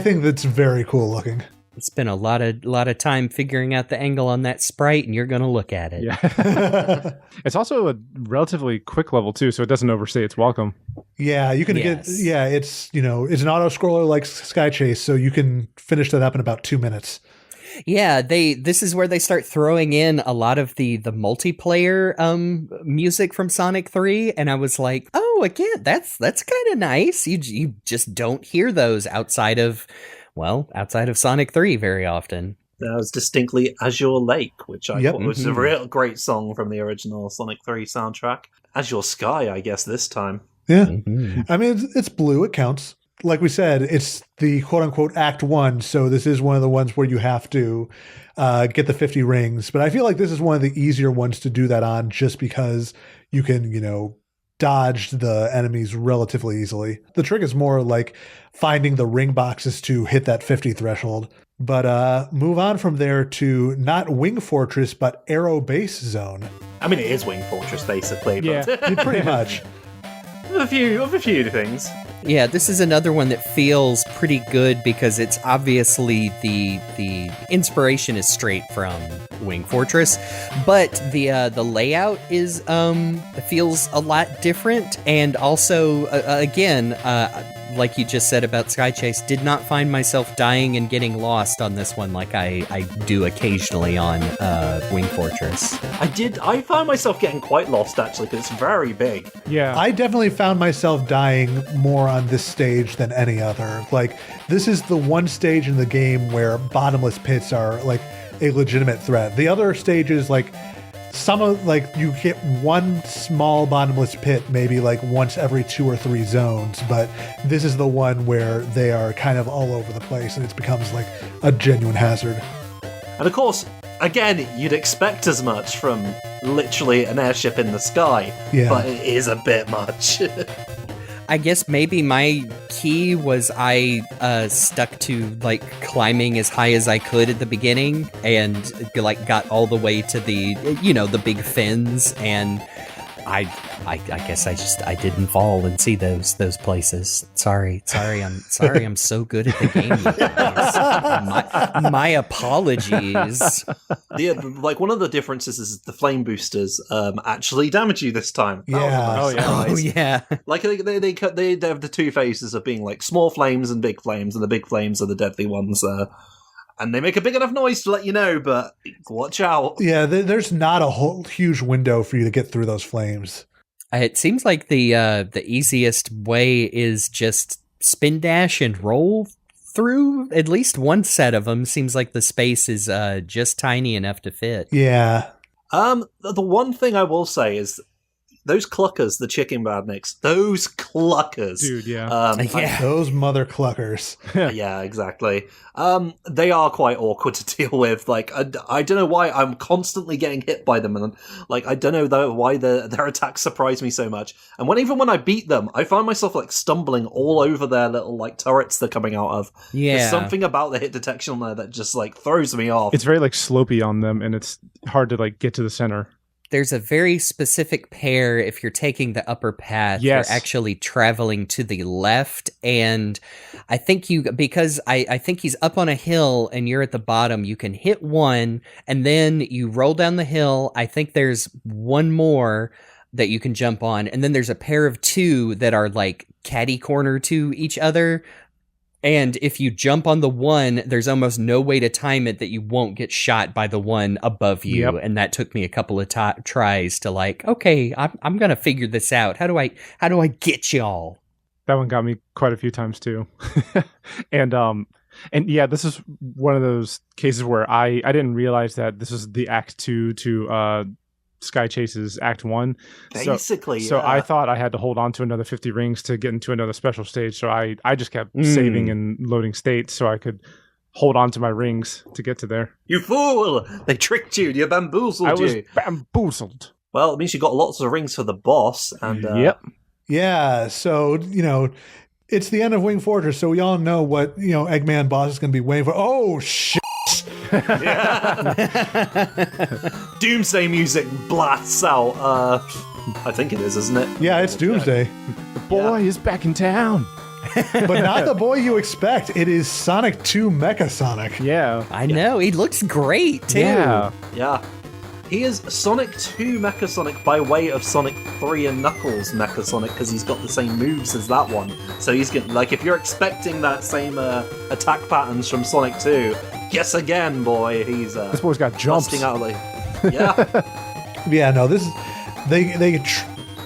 think that's very cool looking. It's been a lot of time figuring out the angle on that sprite, and you're going to look at it. Yeah. It's also a relatively quick level too, so it doesn't overstay its welcome. Yeah, you can get. Yeah, it's it's an auto scroller like Sky Chase, so you can finish that up in about 2 minutes. Yeah, this is where they start throwing in a lot of the multiplayer music from Sonic 3, and I was like, oh, again, that's kind of nice. You just don't hear those outside of Sonic 3 very often. That was distinctly Azure Lake, which I thought was a real great song from the original Sonic 3 soundtrack. Azure Sky, I guess, this time. Yeah. Mm-hmm. I mean, it's blue. It counts. like we said, it's the quote unquote Act 1. So this is one of the ones where you have to get the 50 rings. But I feel like this is one of the easier ones to do that on just because you can, dodge the enemies relatively easily. The trick is more like finding the ring boxes to hit that 50 threshold. But move on from there to not Wing Fortress, but Aerobase Zone. I mean, it is Wing Fortress, basically. Yeah. But Pretty much. a few things. Yeah, this is another one that feels pretty good because it's obviously the inspiration is straight from Wing Fortress, but the layout is feels a lot different, and also again, like you just said about Sky Chase, did not find myself dying and getting lost on this one like I do occasionally on Wing Fortress. I found myself getting quite lost actually because it's very big. Yeah. I definitely found myself dying more on this stage than any other. Like, this is the one stage in the game where bottomless pits are like a legitimate threat. The other stages, like you hit one small bottomless pit maybe like once every 2 or 3 zones, but this is the one where they are kind of all over the place and it becomes like a genuine hazard. And of course, again, you'd expect as much from literally an airship in the sky, but it is a bit much. I guess maybe my key was I stuck to like climbing as high as I could at the beginning and like got all the way to the the big fins, and I guess I didn't fall and see those places. Sorry, I'm so good at the game. You guys. My apologies. Like one of the differences is the flame boosters actually damage you this time. Yeah. Oh yeah. Like they have the two phases of being like small flames and the big flames are the deadly ones. And they make a big enough noise to let you know, but watch out. Yeah, there's not a whole huge window for you to get through those flames. It seems like the easiest way is just spin dash and roll through at least one set of them. Seems like the space is just tiny enough to fit. Yeah. The one thing I will say is those cluckers, the chicken badniks, those cluckers. Dude, yeah. Those mother cluckers. Yeah, exactly. They are quite awkward to deal with. Like, I don't know why I'm constantly getting hit by them, and like I don't know why their attacks surprise me so much. And even when I beat them, I find myself like stumbling all over their little like turrets they're coming out of. Yeah, there's something about the hit detection on there that just like throws me off. It's very like slopey on them, and it's hard to like get to the center. There's a very specific pair if you're taking the upper path. Yes. You're actually traveling to the left, and I think because I think he's up on a hill and you're at the bottom, you can hit one and then you roll down the hill. I think there's one more that you can jump on, and then there's a pair of two that are like catty corner to each other. And if you jump on the one, there's almost no way to time it that you won't get shot by the one above you. Yep. And that took me a couple of tries to like, okay, I'm gonna figure this out. How do I get y'all? That one got me quite a few times too. and yeah, this is one of those cases where I didn't realize that this is the Act 2 to Sky Chase's Act 1. Basically, so I thought I had to hold on to another 50 rings to get into another special stage. So I just kept saving and loading states so I could hold on to my rings to get to there. You fool! They tricked you. You bamboozled I was you. bamboozled. Well, it means you got lots of rings for the boss. And Yep. Yeah. So it's the end of Wing Fortress, so we all know what Eggman boss is going to be waiting for. Oh shit! Doomsday music blasts out. I think it is, isn't it? Yeah, it's Doomsday. The boy is back in town. But not the boy you expect. It is Sonic 2 Mecha Sonic. Yeah. I know, he looks great too. Yeah. He is Sonic 2 Mecha Sonic by way of Sonic 3 and Knuckles Mecha Sonic because he's got the same moves as that one. So he's going like if you're expecting that same attack patterns from Sonic 2, guess again, boy. He's This boy's got jumps. busting out Yeah, no, this is they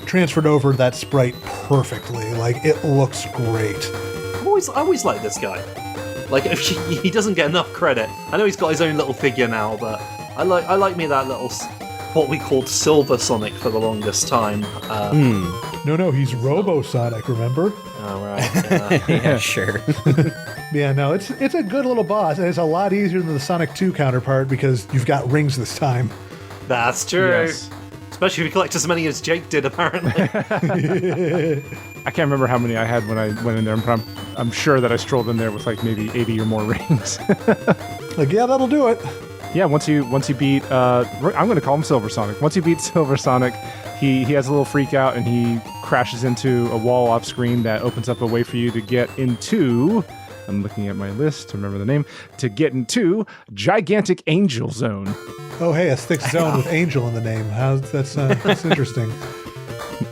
transferred over that sprite perfectly. Like it looks great. I always like this guy. Like if he doesn't get enough credit. I know he's got his own little figure now, but I like me that little what we called Silver Sonic for the longest time. No, he's Robo Sonic, remember? Oh, right. Yeah, sure. Yeah, no, it's a good little boss, and it's a lot easier than the Sonic 2 counterpart because you've got rings this time. That's true. Yes. Especially if you collect as many as Jake did, apparently. I can't remember how many I had when I went in there, but I'm sure that I strolled in there with like maybe 80 or more rings. Like, yeah, that'll do it. Yeah, once you beat, I'm going to call him Silver Sonic. Once you beat Silver Sonic, he has a little freak out and he crashes into a wall off screen that opens up a way for you to get into. I'm looking at my list to remember the name. To get into Gigantic Angel Zone. Oh, hey, a thick zone with angel in the name. That's interesting.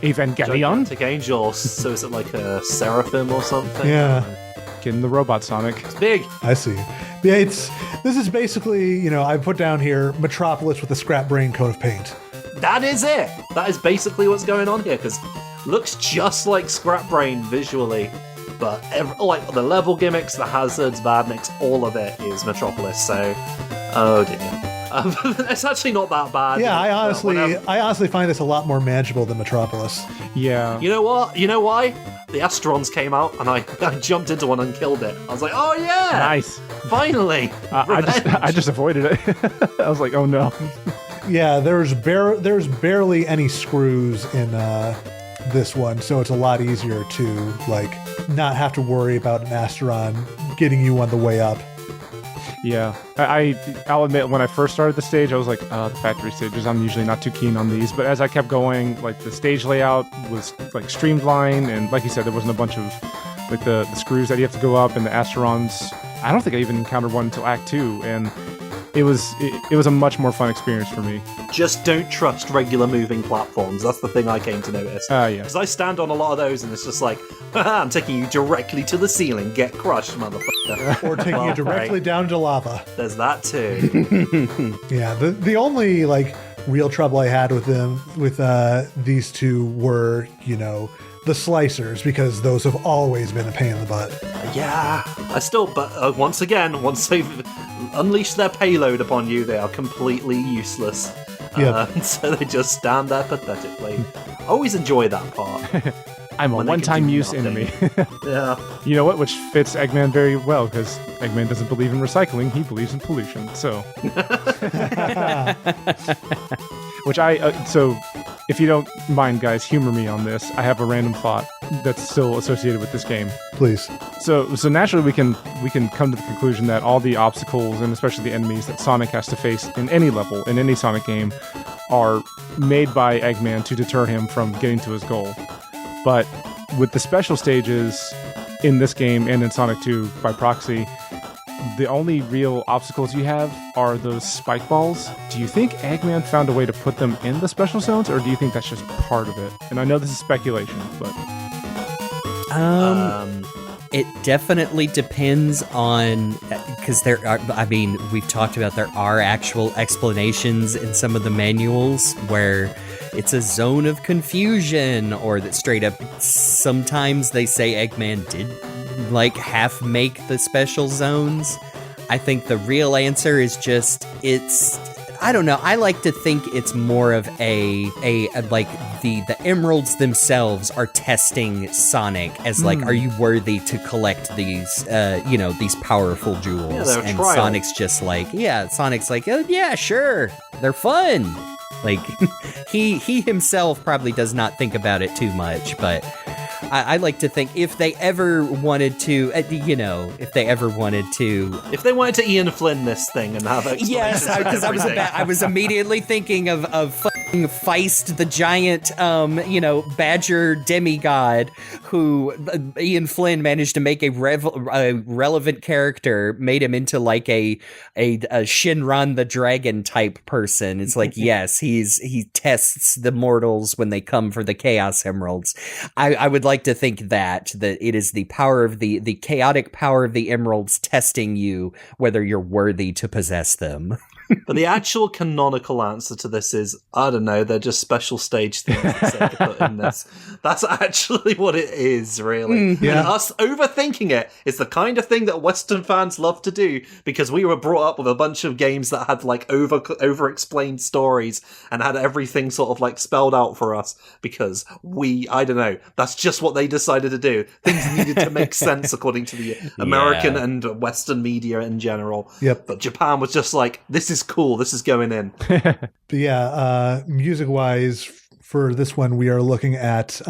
Evangelion? Gigantic Angel. So is it like a seraphim or something? Yeah. Getting the robot Sonic. It's big. I see. Yeah, this is basically, I put down here Metropolis with a scrap brain coat of paint. That is it. That is basically what's going on here, because looks just like Scrap Brain visually, but like the level gimmicks, the hazards, badniks, all of it is Metropolis. So, oh dear, it's actually not that bad. Yeah, I honestly find this a lot more manageable than Metropolis. Yeah. You know what? You know why? The Astrons came out, and I jumped into one and killed it. I was like, oh yeah, Nice. finally. I just avoided it. I was like, oh no. Yeah, there's barely any screws in this one, so it's a lot easier to like not have to worry about an Astron getting you on the way up. Yeah, I'll admit, when I first started the stage, I was like, the factory stages, I'm usually not too keen on these. But as I kept going, like the stage layout was like streamlined, and like you said, there wasn't a bunch of like the screws that you have to go up, and the Asterons. I don't think I even encountered one until Act 2, and it was a much more fun experience for me. Just don't trust regular moving platforms. That's the thing I came to notice. Yeah. Because I stand on a lot of those and it's just like, haha, I'm taking you directly to the ceiling. Get crushed, motherfucker. Or taking you directly down to lava. There's that too. Yeah, the only like real trouble I had with these two were, the slicers, because those have always been a pain in the butt. Yeah, but once they've unleashed their payload upon you, they are completely useless. Yep. So they just stand there pathetically. I always enjoy that part. I'm a When they one-time can do use nothing. enemy. Yeah. You know what? Which fits Eggman very well, because Eggman doesn't believe in recycling; he believes in pollution. So, so if you don't mind, guys, humor me on this. I have a random thought that's still associated with this game. Please. So naturally, we can come to the conclusion that all the obstacles, and especially the enemies that Sonic has to face in any level, in any Sonic game, are made by Eggman to deter him from getting to his goal. But with the special stages in this game and in Sonic 2 by proxy, the only real obstacles you have are those spike balls. Do you think Eggman found a way to put them in the special zones, or do you think that's just part of it? And I know this is speculation, but... It definitely depends on, because we've talked about there are actual explanations in some of the manuals where it's a zone of confusion, or that straight up sometimes they say Eggman did like half make the special zones. I think the real answer is just I don't know. I like to think it's more of a like the emeralds themselves are testing Sonic as like, are you worthy to collect these these powerful jewels? Yeah, they're and trial. Sonic's just like, Sonic's like, oh yeah, sure, they're fun. Like he himself probably does not think about it too much, but I like to think if they ever wanted to, if they wanted to Ian Flynn this thing and have explanations. Yes, because I was immediately thinking of fucking Feist, the giant, badger demigod, who Ian Flynn managed to make a relevant character, made him into like a Shinran the dragon type person. It's like, yes, he tests the mortals when they come for the Chaos Emeralds. I would like like to think that it is the power of the chaotic power of the emeralds testing you whether you're worthy to possess them. But the actual canonical answer to this is, I don't know, they're just special stage things that Sega put in this. That's actually what it is, really. Yeah. And us overthinking it is the kind of thing that Western fans love to do, because we were brought up with a bunch of games that had like over-explained stories and had everything sort of like spelled out for us, because I don't know, that's just what they decided to do. Things needed to make sense according to the American and Western media in general. Yep. But Japan was just like, this is cool, this is going in. But yeah, music-wise, for this one, we are looking at,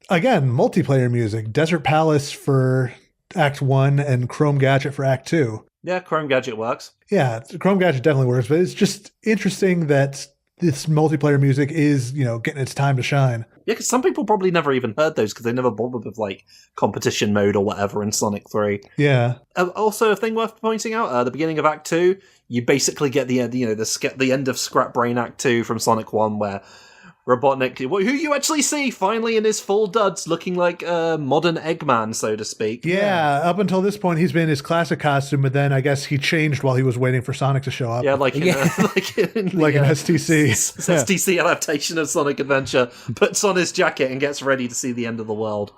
again, multiplayer music. Desert Palace for Act 1 and Chrome Gadget for Act 2. Yeah, Chrome Gadget works. Yeah, Chrome Gadget definitely works, but it's just interesting that this multiplayer music is, getting its time to shine. Yeah, because some people probably never even heard those because they never bothered with like competition mode or whatever in Sonic 3. Yeah. Also, a thing worth pointing out: the beginning of Act 2, you basically get the end of Scrap Brain Act 2 from Sonic 1, where Robotnik, who you actually see finally in his full duds, looking like a modern Eggman, so to speak. Yeah, up until this point, he's been in his classic costume, but then I guess he changed while he was waiting for Sonic to show up. Yeah, like in an STC. STC adaptation of Sonic Adventure, puts on his jacket and gets ready to see the end of the world.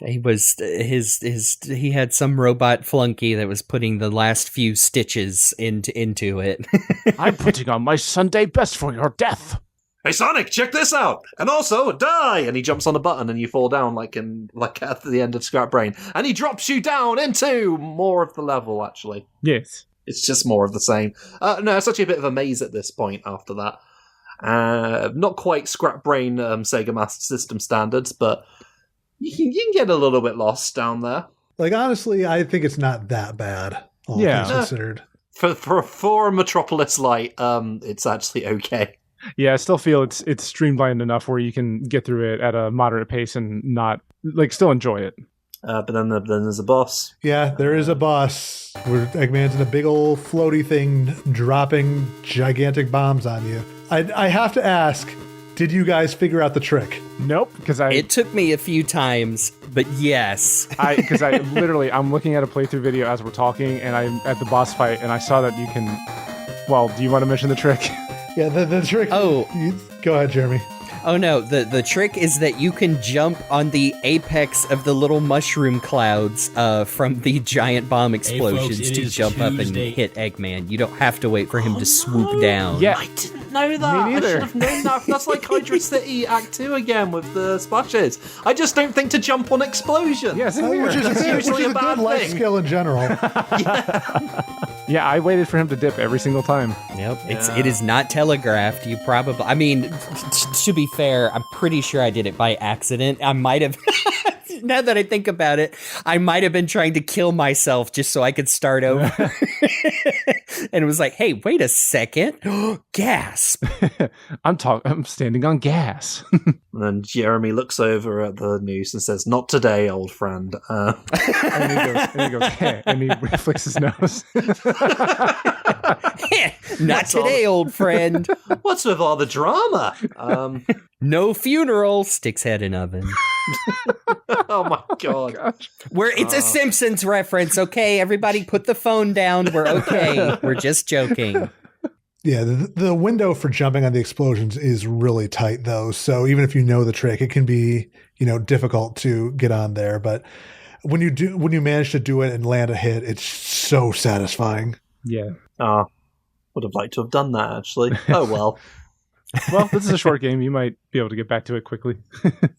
He was he had some robot flunky that was putting the last few stitches into it. I'm putting on my Sunday best for your death. Hey Sonic, check this out! And also, die! And he jumps on a button and you fall down like at the end of Scrap Brain. And he drops you down into more of the level, actually. Yes. It's just more of the same. No, it's actually a bit of a maze at this point after that. Not quite Scrap Brain Sega Master System standards, but you can get a little bit lost down there. Like, honestly, I think it's not that bad, all things considered. For a Metropolis Light, it's actually okay. Yeah, I still feel it's streamlined enough where you can get through it at a moderate pace and not, still enjoy it. But then there's a boss. Yeah, there is a boss where Eggman's in a big old floaty thing dropping gigantic bombs on you. I have to ask, did you guys figure out the trick? Nope, because It took me a few times, but yes. Because I'm looking at a playthrough video as we're talking, and I'm at the boss fight, and I saw that you can... Well, do you want to mention the trick? Yeah, the trick... Oh. Go ahead, Jeremy. Oh no, the trick is that you can jump on the apex of the little mushroom clouds from the giant bomb explosions to jump up and hit Eggman. You don't have to wait for him to swoop down. Yeah. I didn't know that. Me neither. I should have known that. That's like Hydra City Act 2 again with the splashes. I just don't think to jump on explosions. Yes, which is a good life skill in general. Yeah, I waited for him to dip every single time. Yep, it is not telegraphed. You probably... I mean, to be fair, I'm pretty sure I did it by accident. I might have... Now that I think about it, I might have been trying to kill myself just so I could start over. And it was like, hey, wait a second. Gasp. I'm standing on gas. And then Jeremy looks over at the news and says, "Not today, old friend." And he goes, hey, and he flicks his nose. Not today, old friend. What's with all the drama? No funeral, sticks head in oven. Oh my god. It's a Simpsons reference, okay? Everybody put the phone down. We're okay. We're just joking. Yeah, the window for jumping on the explosions is really tight, though. So even if you know the trick, it can be, difficult to get on there. But when you manage to do it and land a hit, it's so satisfying. Yeah. Would have liked to have done that, actually. Oh well. Well, this is a short game. You might be able to get back to it quickly.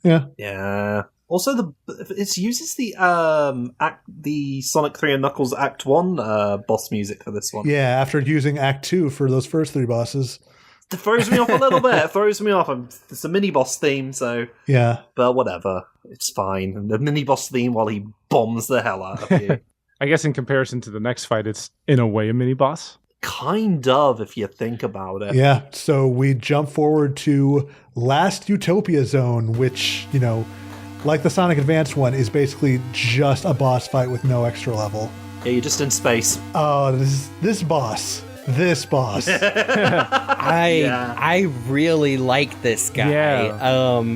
Yeah. Yeah. Also, it uses the Sonic 3 and Knuckles Act 1 boss music for this one. Yeah, after using Act 2 for those first 3 bosses. It throws me off a little bit. It throws me off. It's a mini-boss theme, so... Yeah. But whatever. It's fine. And the mini-boss theme while he bombs the hell out of you. I guess in comparison to the next fight, it's in a way a mini-boss. Kind of, if you think about it. Yeah, so we jump forward to Last Utopia Zone, which, like the Sonic Advance one, is basically just a boss fight with no extra level. Yeah, you're just in space. Oh, this boss. this boss. I really like this guy. Yeah.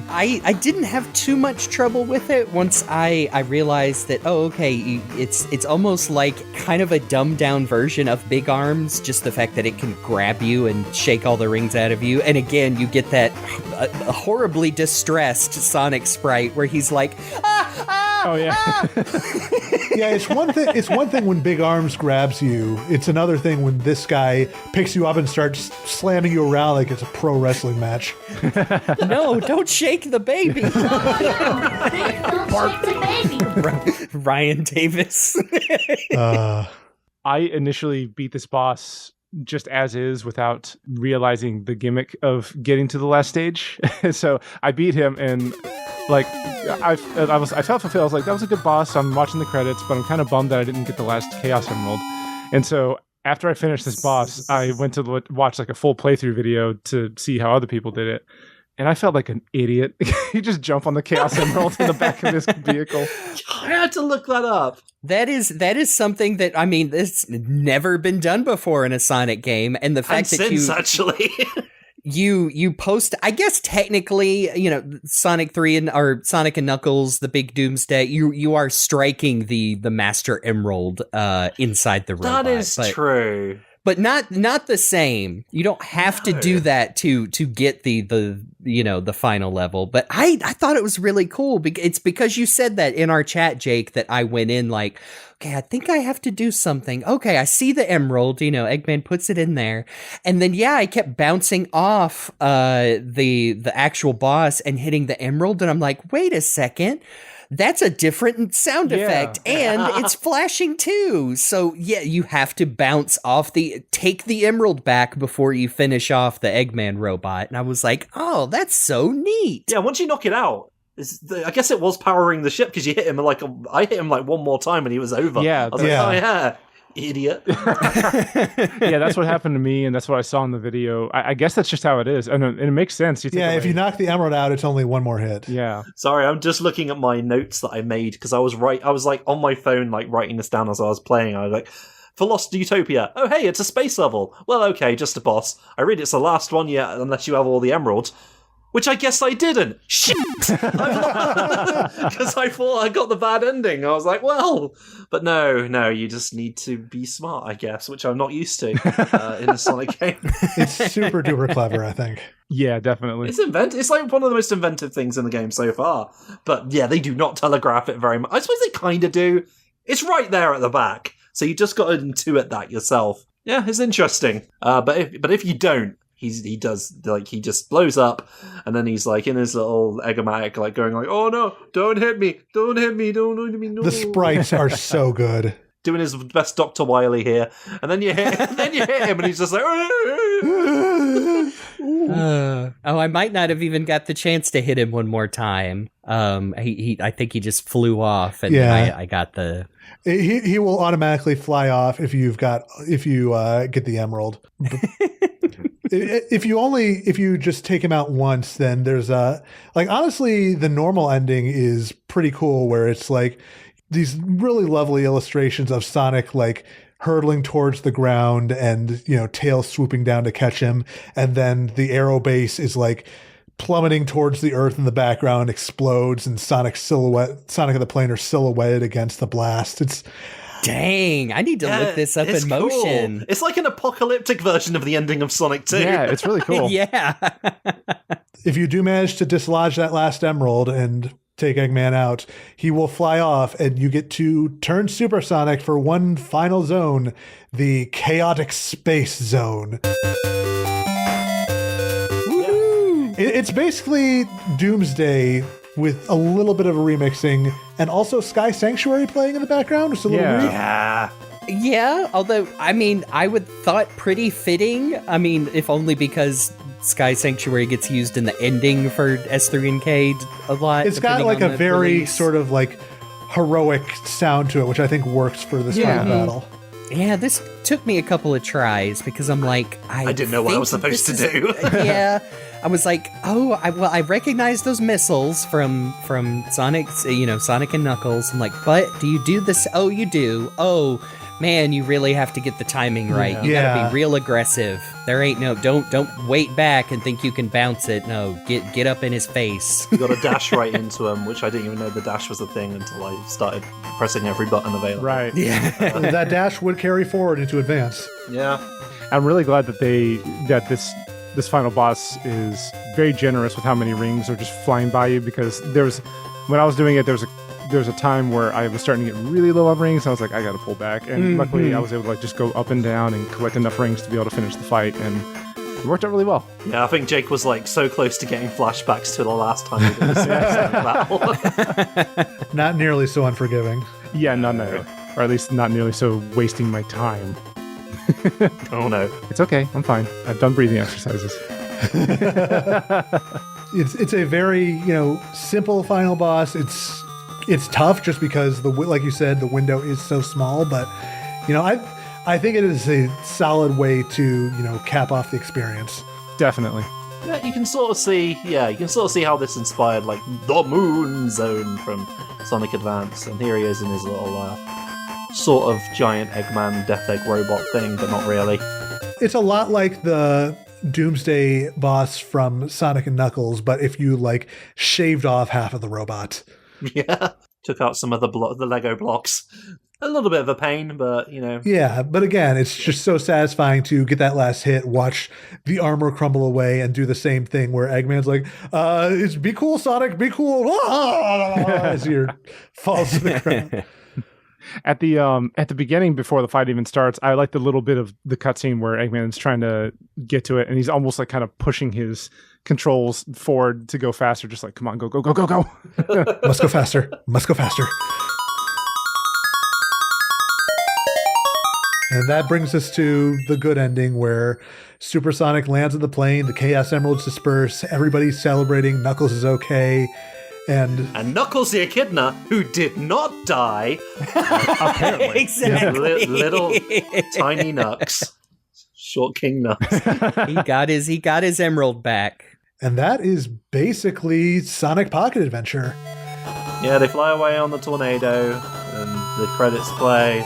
I didn't have too much trouble with it once I realized that, it's almost like kind of a dumbed down version of Big Arms, just the fact that it can grab you and shake all the rings out of you. And again, you get that horribly distressed Sonic sprite where he's like, Oh yeah. Yeah, it's one thing. It's one thing when Big Arms grabs you. It's another thing when this guy picks you up and starts slamming you around like it's a pro wrestling match. No, don't shake the baby. Ryan Davis. I initially beat this boss just as is without realizing the gimmick of getting to the last stage. So I beat him and I felt fulfilled. I was like, that was a good boss. I'm watching the credits, but I'm kind of bummed that I didn't get the last Chaos Emerald. And so after I finished this boss, I went to watch like a full playthrough video to see how other people did it. And I felt like an idiot. You just jump on the Chaos Emerald in the back of this vehicle. I had to look that up. That is something that, I mean, it's never been done before in a Sonic game. And the fact that actually. you post, I guess technically, Sonic 3 or Sonic and Knuckles, the big Doomsday, you are striking the Master Emerald inside the robot. That is true. But not the same. You don't have to do that to get the final level. But I thought it was really cool. It's because you said that in our chat, Jake, that I went in like, okay, I think I have to do something. Okay, I see the emerald. Eggman puts it in there, and then I kept bouncing off the actual boss and hitting the emerald, and I'm like, wait a second. That's a different sound effect, and it's flashing too. So you have to bounce off take the emerald back before you finish off the Eggman robot. And I was like, oh, that's so neat. Yeah, once you knock it out, I guess it was powering the ship because you hit him I hit him one more time and he was over. Yeah, I was like, oh yeah. Idiot. Yeah, that's what happened to me, and that's what I saw in the video. I guess that's just how it is, and it makes sense. If you knock the emerald out, it's only one more hit. Yeah. Sorry, I'm just looking at my notes that I made because I was on my phone, writing this down as I was playing. I was like, for Lost Utopia. Oh, hey, it's a space level. Well, okay, just a boss. I read it's the last one yet, unless you have all the emeralds. Which I guess I didn't. Shit! Because I thought I got the bad ending. I was like, well... But no, you just need to be smart, I guess, which I'm not used to in a Sonic game. It's super duper clever, I think. Yeah, definitely. It's inventive. It's like one of the most inventive things in the game so far. But yeah, they do not telegraph it very much. I suppose they kind of do. It's right there at the back. So you just got to intuit that yourself. Yeah, it's interesting. But if you don't, he just blows up, and then he's in his little Eggomatic, going oh no, don't hit me, don't hit me, don't hit me, no. The sprites are so good. Doing his best Dr. Wily here, and then you hit him, and he's just like I might not have even got the chance to hit him one more time. I think he just flew off, and I got the... He will automatically fly off if you get the emerald. If you just take him out once, then there's honestly, the normal ending is pretty cool, where it's these really lovely illustrations of Sonic hurtling towards the ground and tail swooping down to catch him, and then the Aerobase is plummeting towards the earth in the background, explodes, and Sonic and the plane are silhouetted against the blast. It's... Dang, I need to look this up in motion. Cool. It's like an apocalyptic version of the ending of Sonic 2. Yeah, it's really cool. Yeah. If you do manage to dislodge that last emerald and take Eggman out, he will fly off, and you get to turn supersonic for one final zone, the Chaotic Space Zone. It's basically Doomsday with a little bit of a remixing, and also Sky Sanctuary playing in the background. It's a little weird. Yeah, although, I would thought pretty fitting. If only because Sky Sanctuary gets used in the ending for S3 and K a lot. It's got a very release. Sort of heroic sound to it, which I think works for this kind of battle. Yeah, this took me a couple of tries because I'm I didn't know what I was supposed to do. Yeah. I was like, I recognize those missiles from Sonic, Sonic and Knuckles. I'm like, but do you do this? Oh, you do. Oh, man, you really have to get the timing right. Yeah. You gotta be real aggressive. There ain't no don't wait back and think you can bounce it. No, get up in his face. You got to dash right into him, which I didn't even know the dash was a thing until I started pressing every button available. Right. Yeah. That dash would carry forward into advance. Yeah. I'm really glad that this final boss is very generous with how many rings are just flying by you, because when I was doing it, there was a time where I was starting to get really low on rings, and I was like, I gotta pull back. And luckily I was able to like just go up and down and collect enough rings to be able to finish the fight, and it worked out really well. Yeah, I think Jake was like so close to getting flashbacks to the last time we did this battle. Not nearly so unforgiving. Yeah, no. Or at least not nearly so wasting my time. Oh no. It's okay, I'm fine. I've done breathing exercises. It's a very, simple final boss. It's tough just because like you said, the window is so small, but I think it is a solid way to, cap off the experience. Definitely. Yeah, you can sort of see how this inspired like the Moon Zone from Sonic Advance, and here he is in his little sort of giant Eggman Death Egg robot thing, but not really. It's a lot like the Doomsday boss from Sonic and Knuckles, but if you like shaved off half of the robot. Yeah, took out some of the Lego blocks. A little bit of a pain, but Yeah, but again, it's just so satisfying to get that last hit, watch the armor crumble away, and do the same thing where Eggman's like, "It's be cool, Sonic, be cool," as he falls to the ground. At the beginning, before the fight even starts, I like the little bit of the cutscene where Eggman's trying to get to it, and he's almost like kind of pushing his controls forward to go faster, just like, come on, go. Must go faster. And that brings us to the good ending where Supersonic lands on the plane, the Chaos Emeralds disperse, everybody's celebrating, Knuckles is okay, and Knuckles the Echidna, who did not die, Apparently. Exactly. little tiny Nux, short King Nux. He got his emerald back. And that is basically Sonic Pocket Adventure. Yeah, they fly away on the tornado, and the credits play.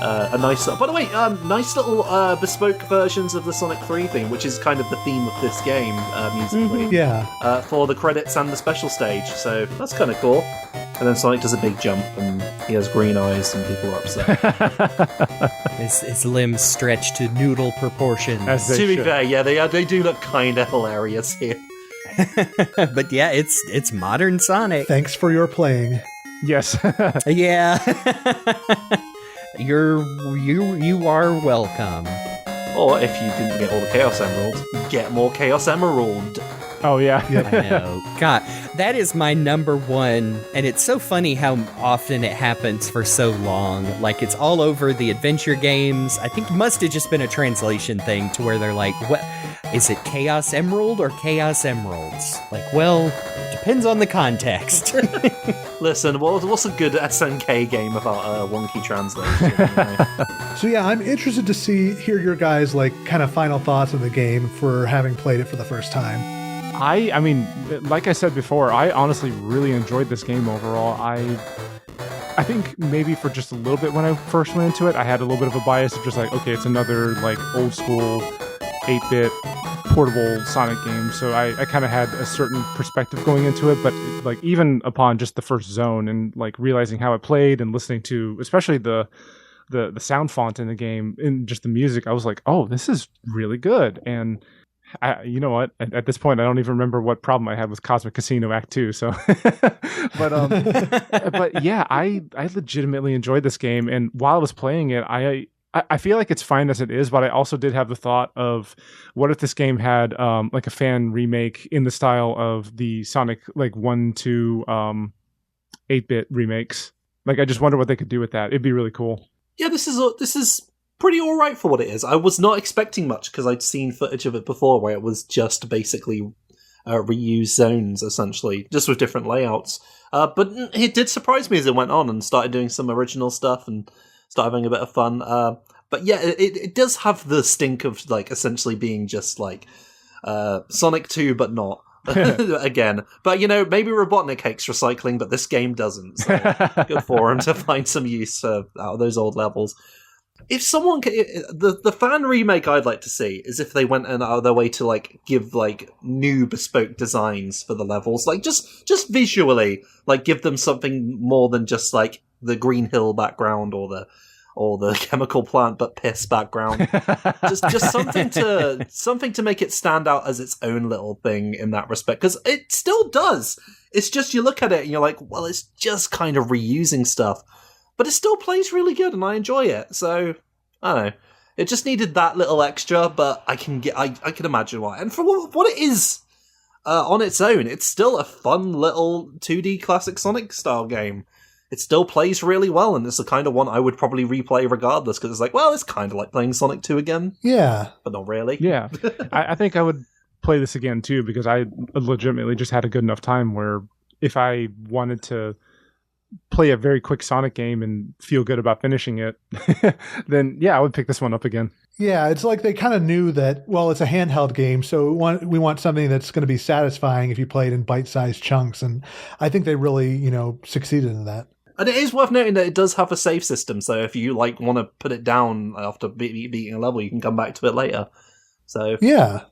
A nice, by the way, nice little bespoke versions of the Sonic 3 theme, which is kind of the theme of this game musically. Yeah. For the credits and the special stage, so that's kind of cool. And then Sonic does a big jump, and he has green eyes, and people are upset. His limbs stretch to noodle proportions. As they To be should. fair, yeah, they do look kind of hilarious here. But yeah, it's modern Sonic. Thanks for your playing. Yes. Yeah. You are welcome. Or if you didn't get all the Chaos Emeralds, get more Chaos Emerald. Oh, yeah. Yep. I know. God, that is my number one, and it's so funny how often it happens for so long. Like, it's all over the adventure games. I think it must have just been a translation thing to where they're like, what is it, Chaos Emerald or Chaos Emeralds? Like, well, depends on the context. Listen, what's a good SNK game about a wonky translation? So yeah, I'm interested to hear your guys like kind of final thoughts on the game for having played it for the first time. I mean, like I said before, I honestly really enjoyed this game overall. I think maybe for just a little bit when I first went into it, I had a little bit of a bias of just like, okay, it's another like old school 8-bit portable Sonic game. So I kind of had a certain perspective going into it, but like even upon just the first zone and like realizing how it played and listening to especially the sound font in the game and just the music, I was like, oh, this is really good. And you know what? At this point, I don't even remember what problem I had with Cosmic Casino Act 2. So, but yeah, I legitimately enjoyed this game. And while I was playing it, I feel like it's fine as it is, but I also did have the thought of what if this game had like a fan remake in the style of the Sonic like 1 to 8-bit remakes. Like I just wonder what they could do with that. It'd be really cool. Yeah, this is pretty alright for what it is. I was not expecting much because I'd seen footage of it before where it was just basically reused zones, essentially, just with different layouts. But it did surprise me as it went on and started doing some original stuff and started having a bit of fun. But yeah, it does have the stink of like essentially being just like Sonic 2, but not. Again. But maybe Robotnik hates recycling, but this game doesn't. So good for him to find some use out of those old levels. If someone the fan remake I'd like to see is if they went out of their way to like give like new bespoke designs for the levels, like just visually, like give them something more than just like the green hill background or the chemical plant but piss background. just something to make it stand out as its own little thing in that respect, because it still does. It's just you look at it and you're like, well, it's just kind of reusing stuff. But it still plays really good, and I enjoy it. So I don't know. It just needed that little extra, but I can imagine why. And for what it is on its own, it's still a fun little 2D classic Sonic style game. It still plays really well, and it's the kind of one I would probably replay regardless, because it's like, well, it's kind of like playing Sonic 2 again. Yeah, but not really. Yeah, I think I would play this again too, because I legitimately just had a good enough time where if I wanted to play a very quick Sonic game and feel good about finishing it, then yeah, I would pick this one up again. Yeah, it's like they kind of knew that, well, it's a handheld game, so we want something that's going to be satisfying if you play it in bite-sized chunks, and I think they really, succeeded in that. And it is worth noting that it does have a save system, so if you like want to put it down after beating a level, you can come back to it later. So yeah,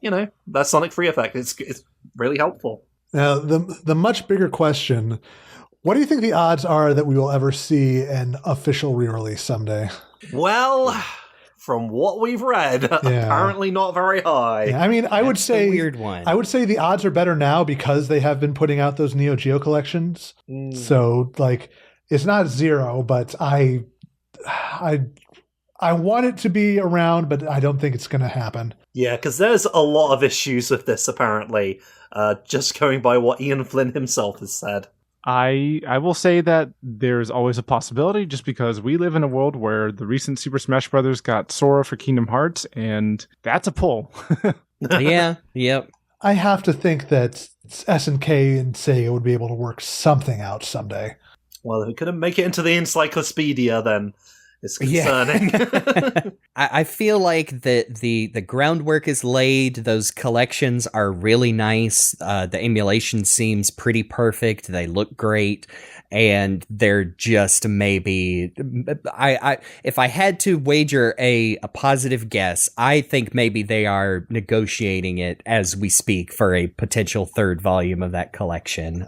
that Sonic Free effect, it's really helpful. Now, the much bigger question: what do you think the odds are that we will ever see an official re-release someday? Well, from what we've read, apparently not very high. Yeah, I mean, I would say weird one. I would say the odds are better now because they have been putting out those NeoGeo collections. So, like, it's not zero, but I want it to be around, but I don't think it's going to happen. Yeah, because there's a lot of issues with this, apparently, just going by what Ian Flynn himself has said. I will say that there's always a possibility, just because we live in a world where the recent Super Smash Brothers got Sora for Kingdom Hearts, and that's a pull. Yeah, yep. I have to think that SNK and Sega would be able to work something out someday. Well, if we couldn't make it into the encyclopedia, then it's concerning. Yeah. I feel like the groundwork is laid. Those collections are really nice. The emulation seems pretty perfect. They look great. And they're just maybe... if I had to wager a positive guess, I think maybe they are negotiating it as we speak for a potential third volume of that collection.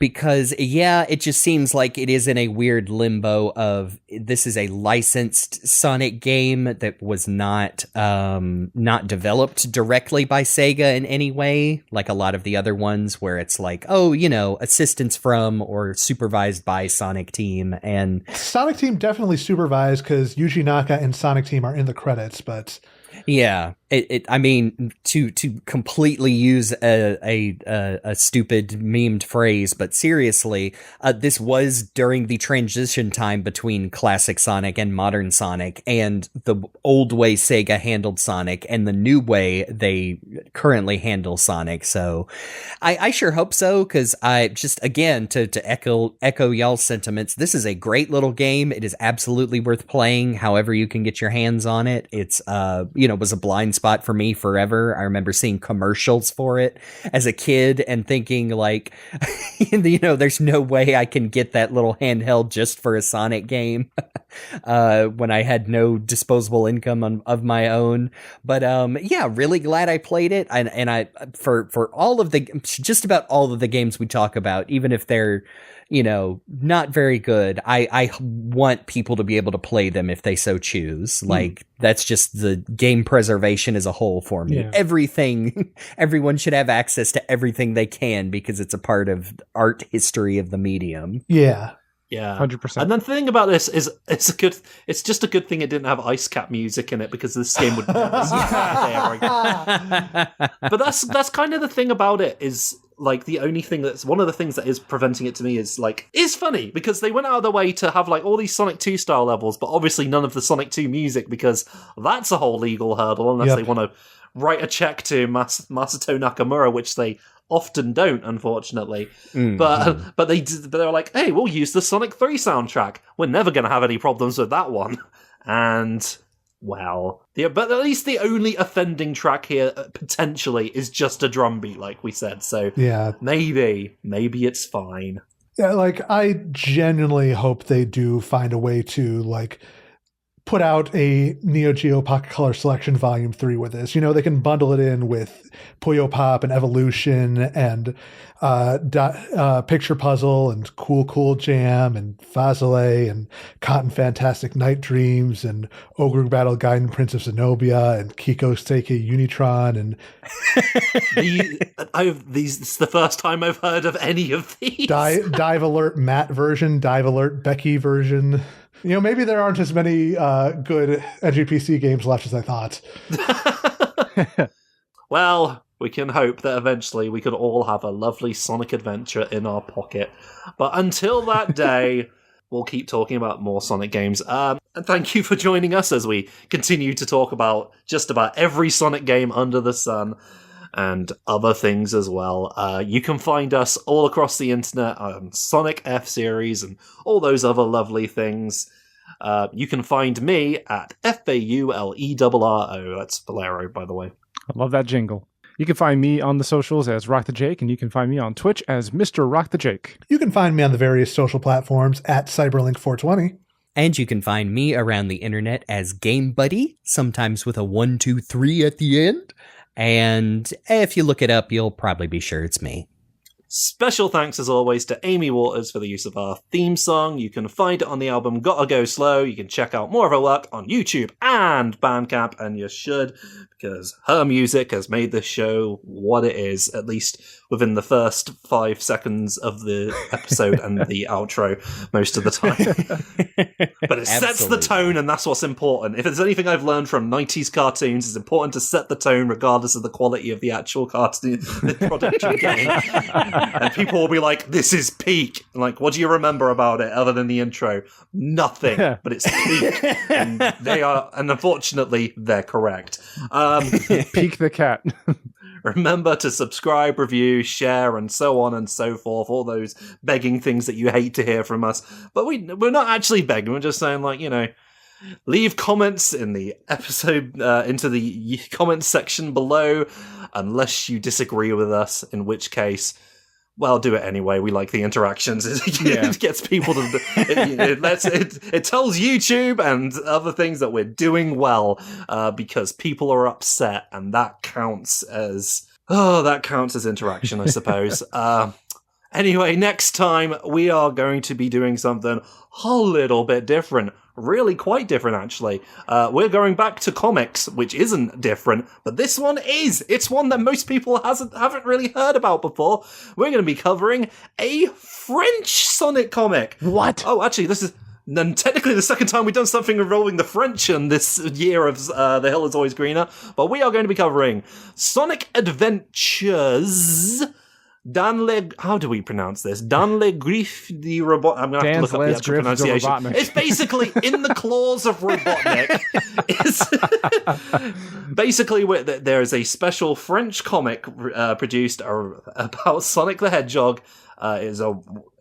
Because, it just seems like it is in a weird limbo of this is a licensed Sonic game that was not developed directly by Sega in any way, like a lot of the other ones where it's like, assistance from or supervised by Sonic Team. And Sonic Team definitely supervised because Yuji Naka and Sonic Team are in the credits, but... Yeah, I mean, to completely use a stupid memed phrase, but seriously, this was during the transition time between classic Sonic and modern Sonic, and the old way Sega handled Sonic and the new way they currently handle Sonic. So, I sure hope so, because I just, again, to echo y'all's sentiments, this is a great little game. It is absolutely worth playing. However you can get your hands on it. It's was a blind spot for me forever. I remember seeing commercials for it as a kid and thinking like, there's no way I can get that little handheld just for a Sonic game when I had no disposable income of my own. But really glad I played it. And I for all of just about all of the games we talk about, even if they're not very good, I want people to be able to play them if they so choose. Like, that's just the game preservation as a whole for me. Yeah. Everyone should have access to everything they can because it's a part of art history of the medium. Yeah. Yeah, 100%. And then the thing about this is, it's just a good thing it didn't have Ice Cap music in it, because this game would never see ever again. But that's kind of the thing about it, is like one of the things that is preventing it to me is like, is funny because they went out of their way to have like all these Sonic 2 style levels, but obviously none of the Sonic 2 music, because that's a whole legal hurdle unless they want to write a check to Masato Nakamura, which they often don't, unfortunately. But they were like, hey, we'll use the Sonic 3 soundtrack. We're never going to have any problems with that one. And, well, but at least the only offending track here, potentially, is just a drum beat, like we said. So maybe it's fine. Yeah, like, I genuinely hope they do find a way to, like, put out a NeoGeo Pocket Color Selection Volume 3 with this. They can bundle it in with Puyo Pop and Evolution and Picture Puzzle and Cool Jam and Fazole and Cotton Fantastic Night Dreams and Ogre Battle Gaiden Prince of Zenobia and Kiko's Seikei Unitron and this is the first time I've heard of any of these. Dive Alert Matt version, Dive Alert Becky version. Maybe there aren't as many good NGPC games left as I thought. Well, we can hope that eventually we could all have a lovely Sonic adventure in our pocket. But until that day, we'll keep talking about more Sonic games. And thank you for joining us as we continue to talk about just about every Sonic game under the sun and other things as well. You can find us all across the internet on Sonic F-Series and all those other lovely things. You can find me at FAULERRO. That's Faulerro, by the way. I love that jingle. You can find me on the socials as RockTheJake, and you can find me on Twitch as Mr. RockTheJake. You can find me on the various social platforms at CyberLink420. And you can find me around the internet as GameBuddy, sometimes with a 123 at the end. And if you look it up, you'll probably be sure it's me. Special thanks, as always, to Amy Waters for the use of our theme song. You can find it on the album Gotta Go Slow. You can check out more of her work on YouTube and Bandcamp, and you should, because her music has made this show what it is, at least within the first 5 seconds of the episode and the outro most of the time. But it sets the tone, and that's what's important. If there's anything I've learned from 90s cartoons, it's important to set the tone regardless of the quality of the actual cartoon, the product you're getting. And people will be like, this is peak. And like, what do you remember about it other than the intro? Nothing, but it's peak. And and unfortunately, they're correct. Peek the cat. Remember to subscribe, review, share, and so on and so forth. All those begging things that you hate to hear from us. But we're not actually begging. We're just saying, leave comments in the episode, into the comments section below, unless you disagree with us, in which case, well, do it anyway. We like the interactions. It gets people to... It tells YouTube and other things that we're doing well, because people are upset, and that counts as interaction, I suppose. Anyway, next time we are going to be doing something a little bit different. Really quite different, actually. We're going back to comics, which isn't different, but this one is. It's one that most people haven't really heard about before. We're going to be covering a French Sonic comic. What? Oh, actually, this is technically the second time we've done something involving the French in this year of The Hill is Always Greener, but we are going to be covering Sonic Adventures... how do we pronounce this? Dans les griffes de Robot. I'm going to have to look up the actual pronunciation. It's basically in the claws of Robotnik. Basically, there is a special French comic produced about Sonic the Hedgehog. It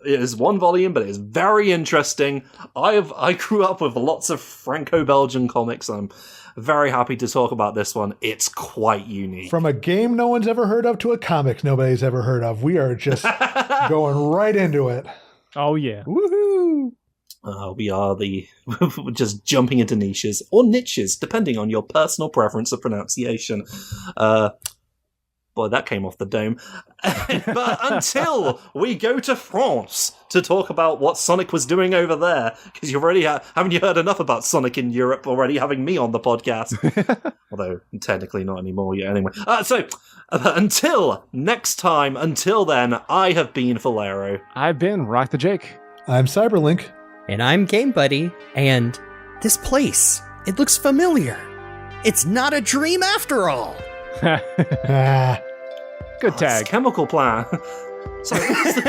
is one volume, but it is very interesting. I grew up with lots of Franco-Belgian comics. I'm very happy to talk about this one. It's quite unique. From a game no one's ever heard of to a comic nobody's ever heard of, we are just going right into it. Oh, yeah. Woohoo! We are just jumping into niches, or niches, depending on your personal preference of pronunciation. Boy, that came off the dome. But until we go to France to talk about what Sonic was doing over there, because you've already haven't you heard enough about Sonic in Europe already, having me on the podcast? Although technically not anymore yet. Anyway, so until next time, until then, I have been Faulerro. I've been RockTheJake. I'm CyberLink. And I'm GameBuddy. And this place, it looks familiar. It's not a dream after all. Good tag. It's Chemical Plant. So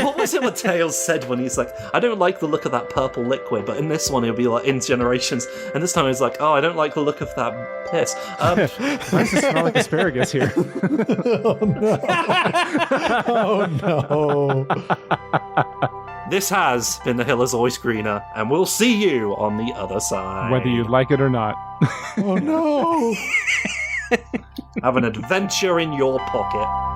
what was it what Tails said when he's like, I don't like the look of that purple liquid, but in this one he'll be like, in Generations, and this time he's like, oh, I don't like the look of that piss. Why does it smell like asparagus here? Oh no. Oh no. This has been The Hill is Always Greener, and we'll see you on the other side. Whether you like it or not. Oh no. Have an adventure in your pocket.